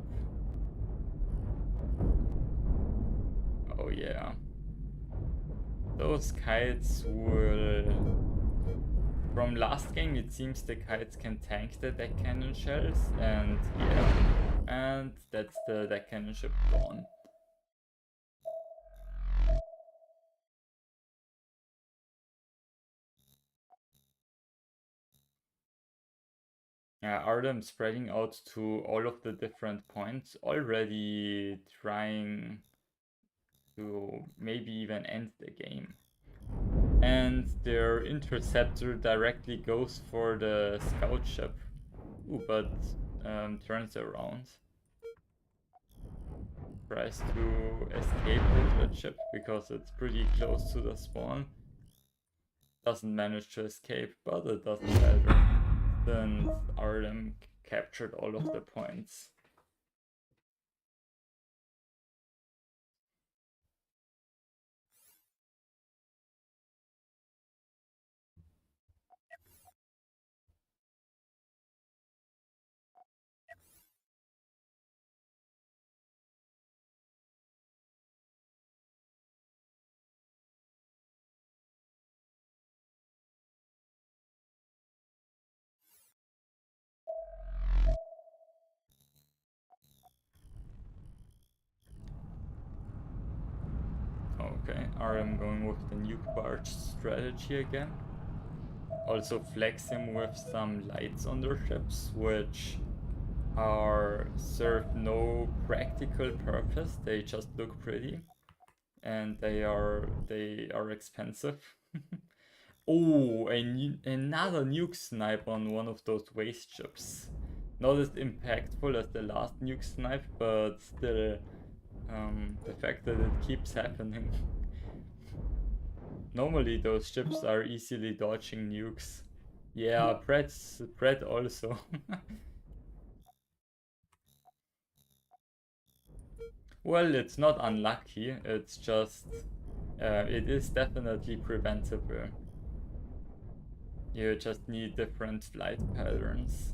Oh yeah. Those kites will... From last game it seems the kites can tank the deck cannon shells, and yeah. And that's the deck cannon ship gone. Artem spreading out to all of the different points, already trying to maybe even end the game. And their interceptor directly goes for the scout ship. Ooh, but turns around. Tries to escape with that ship because it's pretty close to the spawn. Doesn't manage to escape, but it doesn't matter. Then Artem captured all of the points. Okay, Artem going with the nuke barge strategy again. Also flex him with some lights on their ships, which serve no practical purpose. They just look pretty, and they are expensive. Oh, another nuke snipe on one of those waste ships. Not as impactful as the last nuke snipe, but still, the fact that it keeps happening. Normally those ships are easily dodging nukes. Yeah, Brett also. Well, it's not unlucky, it's just it is definitely preventable. You just need different flight patterns.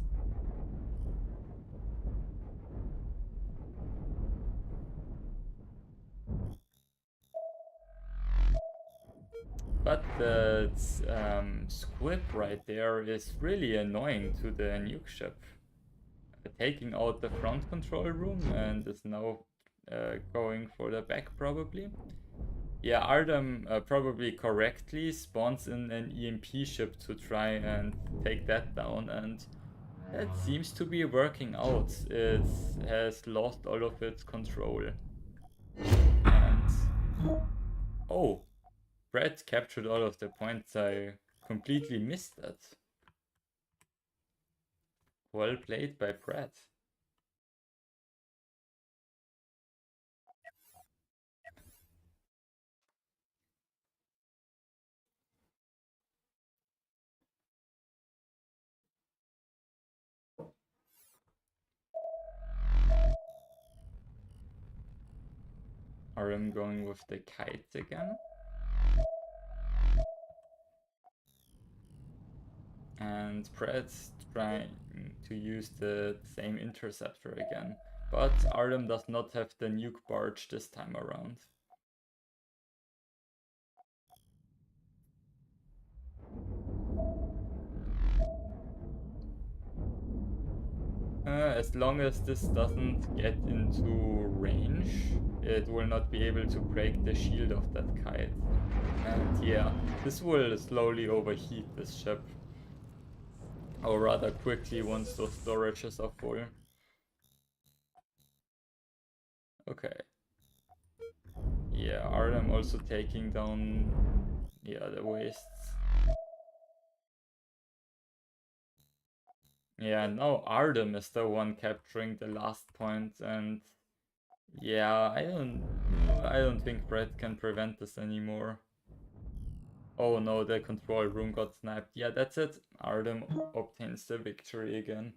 But the squib right there is really annoying to the nuke ship. Taking out the front control room and is now going for the back probably. Yeah, Artem probably correctly spawns in an EMP ship to try and take that down, and that seems to be working out. It has lost all of its control. And oh, Brett captured all of the points. I completely missed that. Well played by Brett. Artem going with the kites again. And Brett's trying to use the same interceptor again. But Artem does not have the nuke barge this time around. As long as this doesn't get into range, it will not be able to break the shield of that kite. And yeah, this will slowly overheat this ship. Or rather quickly once those storages are full. Okay. Yeah, Artem also taking down, yeah, the wastes. Yeah, now Artem is the one capturing the last point, and yeah, I don't think Brett can prevent this anymore. Oh no, the control room got sniped. Yeah, that's it. Artem obtains the victory again.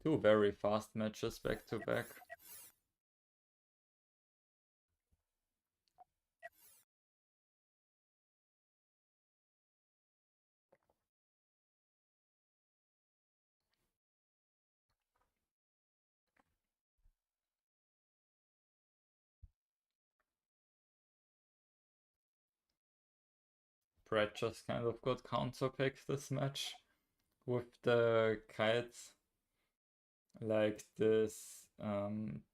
Two very fast matches back to back. Brett just kind of got counterpicked this match with the kites. Like this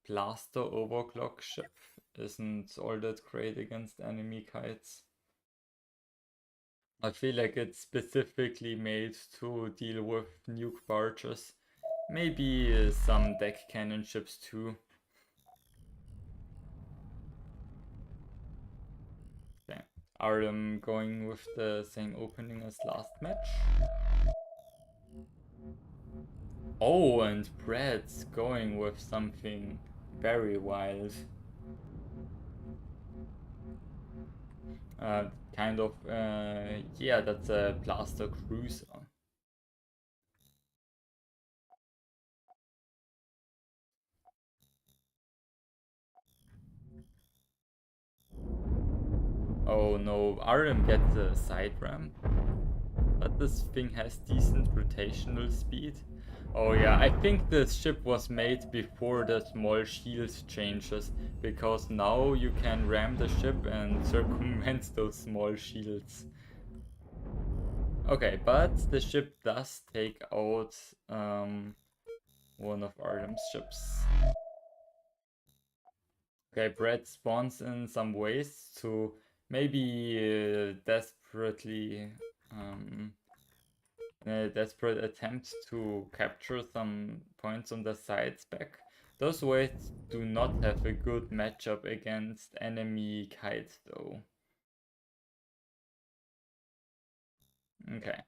blaster overclock ship isn't all that great against enemy kites. I feel like it's specifically made to deal with nuke barges. Maybe some deck cannon ships too. Okay. Are going with the same opening as last match? Oh, and Brad's going with something very wild. Kind of, yeah, that's a Blaster Cruiser. Oh no, RM gets a side ramp, but this thing has decent rotational speed. Oh yeah, I think this ship was made before the small shield changes, because now you can ram the ship and circumvent those small shields. Okay, but the ship does take out one of Artem's ships. Okay, Brad spawns in some ways to maybe desperate attempt to capture some points on the sides back. Those ways do not have a good matchup against enemy kites though. Okay,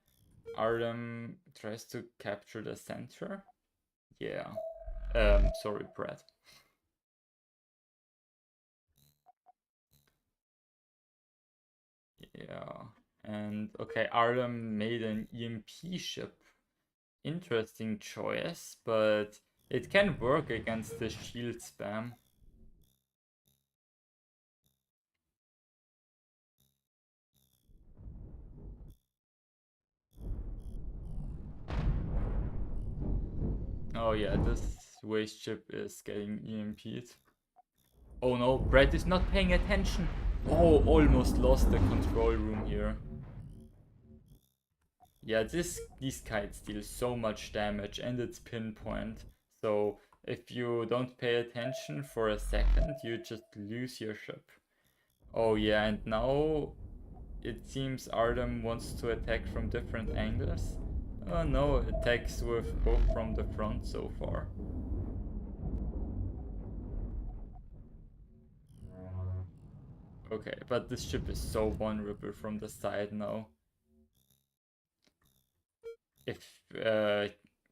Artem tries to capture the center. Yeah. Sorry, Brad. Yeah. And okay, Artem made an EMP ship. Interesting choice, but it can work against the shield spam. Oh yeah, this waste ship is getting EMP'd. Oh no, Brett is not paying attention. Oh, almost lost the control room here. Yeah, these kites deal so much damage and it's pinpoint. So if you don't pay attention for a second, you just lose your ship. Oh yeah, and now it seems Artem wants to attack from different angles. Oh no, attacks with both from the front so far. Okay, but this ship is so vulnerable from the side now. If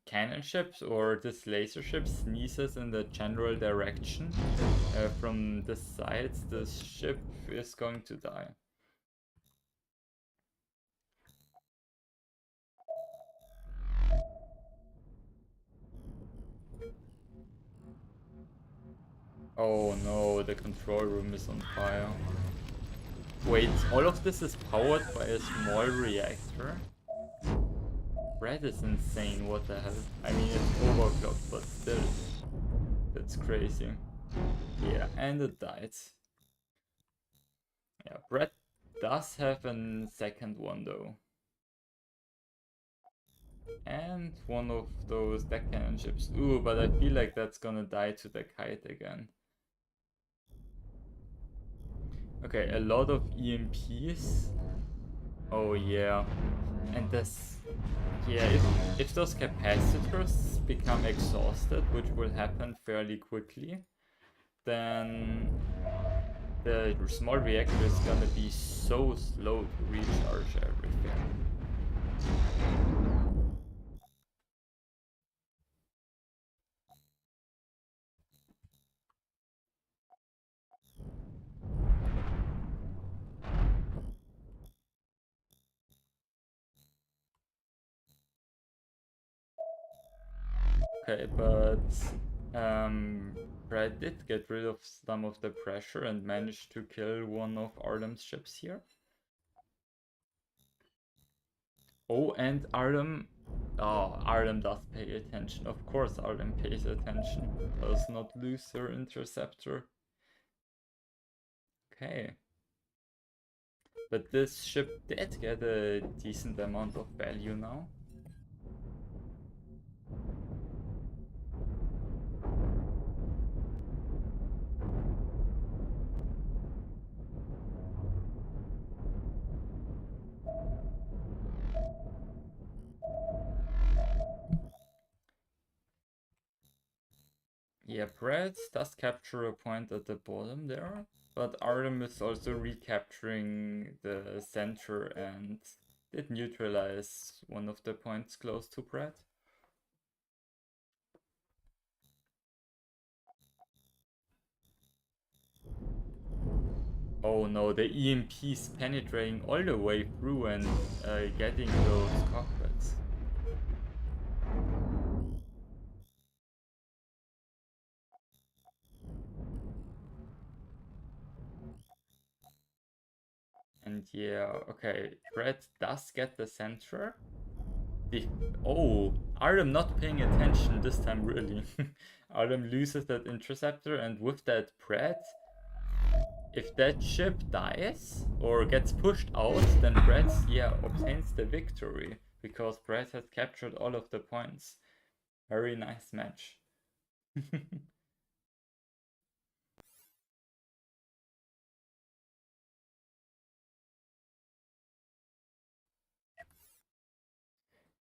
cannon ships or this laser ship sneezes in the general direction from the sides, this ship is going to die. Oh no, the control room is on fire. Wait, all of this is powered by a small reactor? Red is insane, what the hell? I mean, it's overclocked, but still. That's crazy. Yeah, and it died. Yeah, Brett does have a second one though. And one of those deck cannon ships. Ooh, but I feel like that's gonna die to the kite again. Okay, a lot of EMPs. Oh yeah. And this... Yeah, if those capacitors become exhausted, which will happen fairly quickly, then the small reactor is gonna be so slow to recharge everything. Okay, but Brad did get rid of some of the pressure and managed to kill one of Artem's ships here. Oh, and Artem... Oh, Artem does pay attention. Of course Artem pays attention. Does not lose her interceptor. Okay. But this ship did get a decent amount of value now. Yeah, Brett does capture a point at the bottom there, but Artem is also recapturing the center and did neutralize one of the points close to Brett. Oh no, the EMP's penetrating all the way through and getting those cockpits. And yeah, okay, Brett does get the center. Oh, Artem not paying attention this time, really. Artem loses that interceptor, and with that, Brett, if that ship dies or gets pushed out, then Brett, yeah, obtains the victory because Brett has captured all of the points. Very nice match.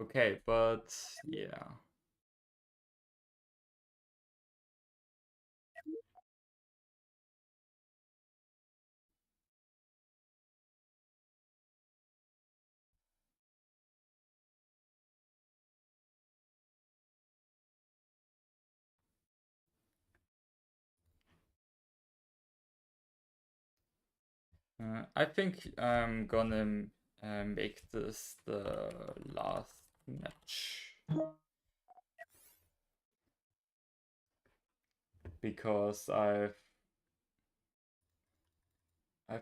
Okay, but yeah. I think I'm gonna make this the last match because I've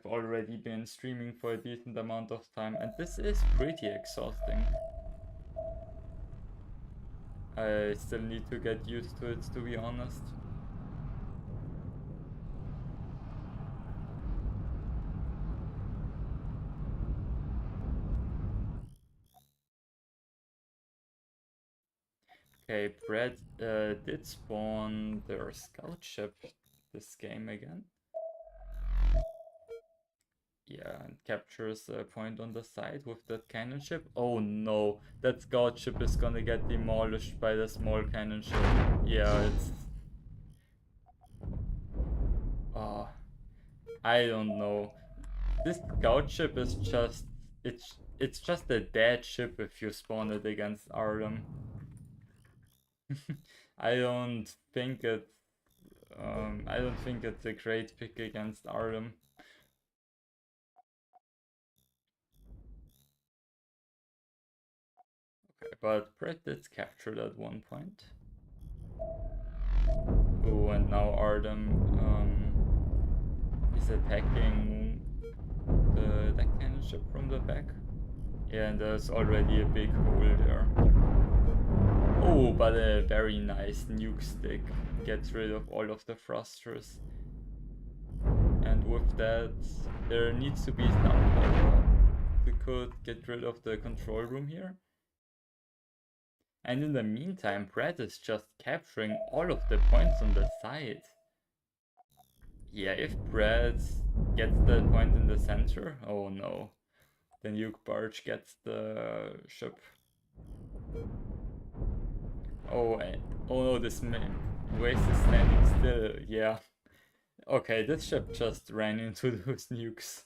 already been streaming for a decent amount of time and this is pretty exhausting. I still need to get used to it, to be honest. Okay, Brett did spawn their scout ship this game again. Yeah, and captures a point on the side with that cannon ship. Oh no, that scout ship is gonna get demolished by the small cannon ship. Yeah, it's... Oh, I don't know. This scout ship is just... It's just a dead ship if you spawn it against Artem. I don't think it's... I don't think it's a great pick against Artem. Okay, but Brett did capture at one point. Oh, and now Artem is attacking the deck cannon ship from the back. Yeah, and there's already a big hole there. Oh, but a very nice nuke stick gets rid of all of the thrusters. And with that, there needs to be some power to could get rid of the control room here. And in the meantime, Brett is just capturing all of the points on the side. Yeah, if Brett gets the point in the center, oh no. The nuke barge gets the ship. Oh, oh no, this waste is standing still, yeah. Okay, this ship just ran into those nukes.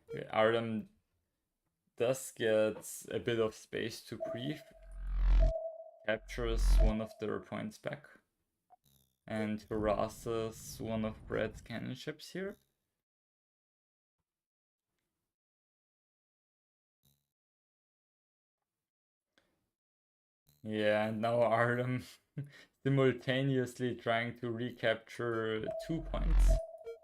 Okay, Artem does get a bit of space to breathe. Captures one of their points back. And harasses one of Brett's cannon ships here. Yeah, and now Artem simultaneously trying to recapture 2 points.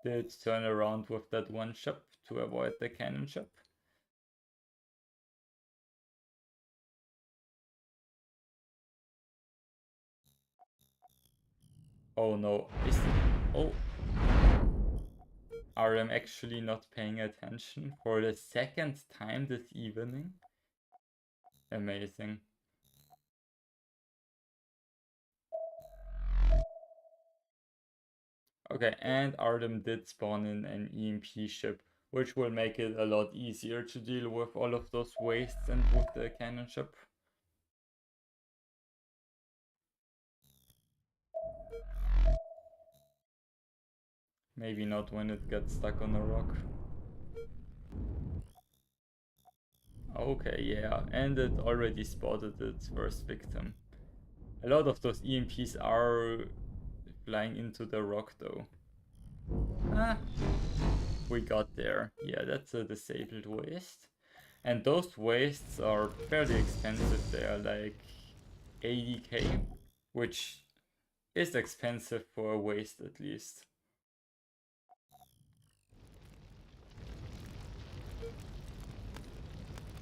Did turn around with that one ship to avoid the cannon ship. Oh no, oh, Artem actually not paying attention for the second time this evening? Amazing. Okay, and Artem did spawn in an EMP ship, which will make it a lot easier to deal with all of those wastes and with the cannon ship. Maybe not when it gets stuck on a rock. Okay, yeah, and it already spotted its first victim. A lot of those EMPs are flying into the rock though. Ah, we got there. Yeah, that's a disabled waste. And those wastes are fairly expensive. They are like 80k, which is expensive for a waste at least.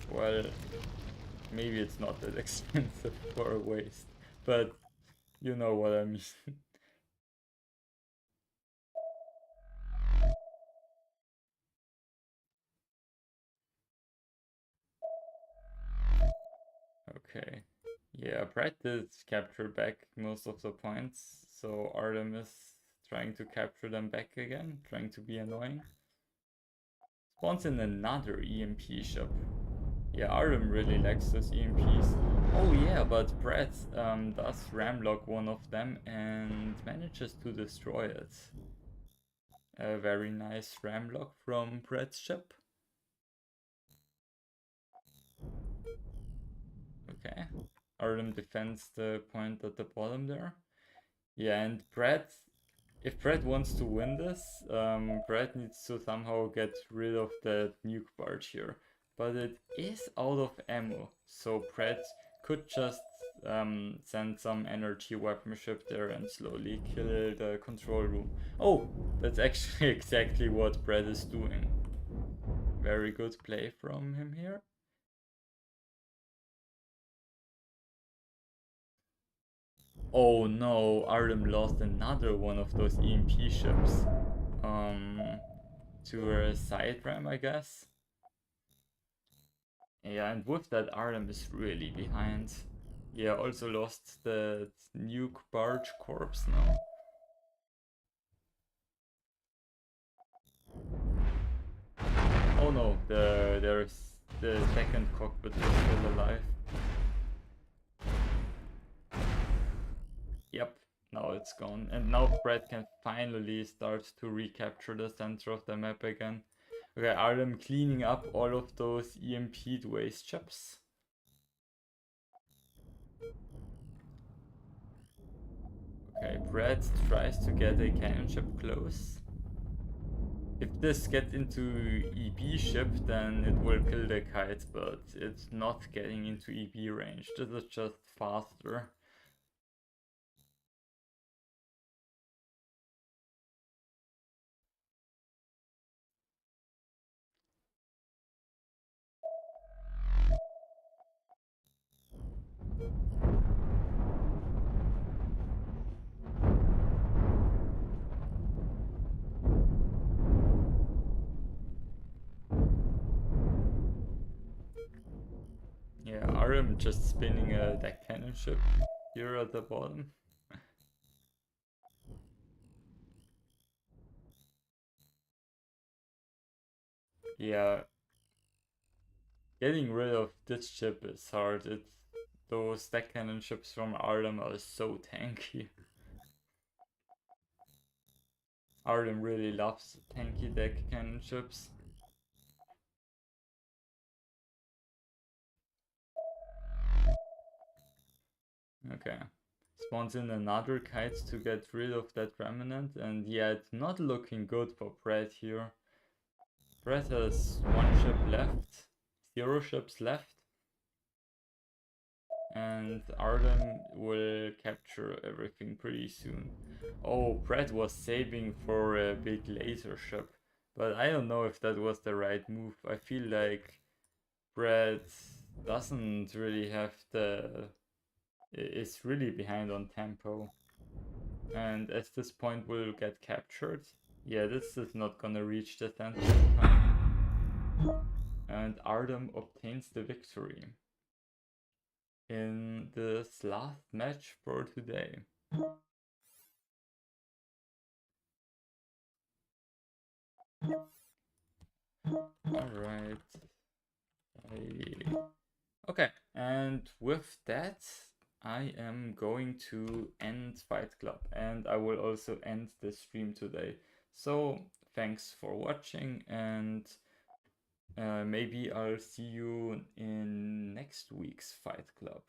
Well, maybe it's not that expensive for a waste, but you know what I mean. Okay. Yeah, Brett did capture back most of the points, so Artem is trying to capture them back again, trying to be annoying. Spawns in another EMP shop. Yeah, Artem really likes those EMPs. Oh yeah, but Brett does ramlock one of them and manages to destroy it. A very nice ramlock from Brett's ship. Okay. Artem defends the point at the bottom there. Yeah, and Brett, if Brett wants to win this, Brett needs to somehow get rid of that nuke barge here. But it is out of ammo, so Brett could just send some energy weapon ship there and slowly kill the control room. Oh, that's actually exactly what Brett is doing. Very good play from him here. Oh no, Artem lost another one of those EMP ships. To a side ram, I guess. Yeah, and with that, Artem is really behind. Yeah, also lost the nuke barge corpse now. Oh no, there's the second cockpit is still alive. Yep, now it's gone. And now Brett can finally start to recapture the center of the map again. Okay, Artem cleaning up all of those EMP'd waste chips. Okay, Brett tries to get a cannon ship close. If this gets into EB ship, then it will kill the kite, but it's not getting into EB range. This is just faster. Yeah, Arim just spinning a deck cannon ship here at the bottom. Yeah, getting rid of this ship is hard. Those deck cannon ships from Artem are so tanky. Artem really loves tanky deck cannon ships. Okay. Spawns in another kite to get rid of that remnant, and yeah, it's not looking good for Brett here. Brett has one ship left, 0 ships left, and Artem will capture everything pretty soon. Oh, Brett was saving for a big laser ship, but I don't know if that was the right move. I feel like Brett doesn't really have is really behind on tempo. And at this point will get captured. Yeah, this is not gonna reach the center in time. And Artem obtains the victory in this last match for today. Alright. Okay, and with that, I am going to end Fight Club, and I will also end the stream today. So thanks for watching, and maybe I'll see you in next week's Fight Club.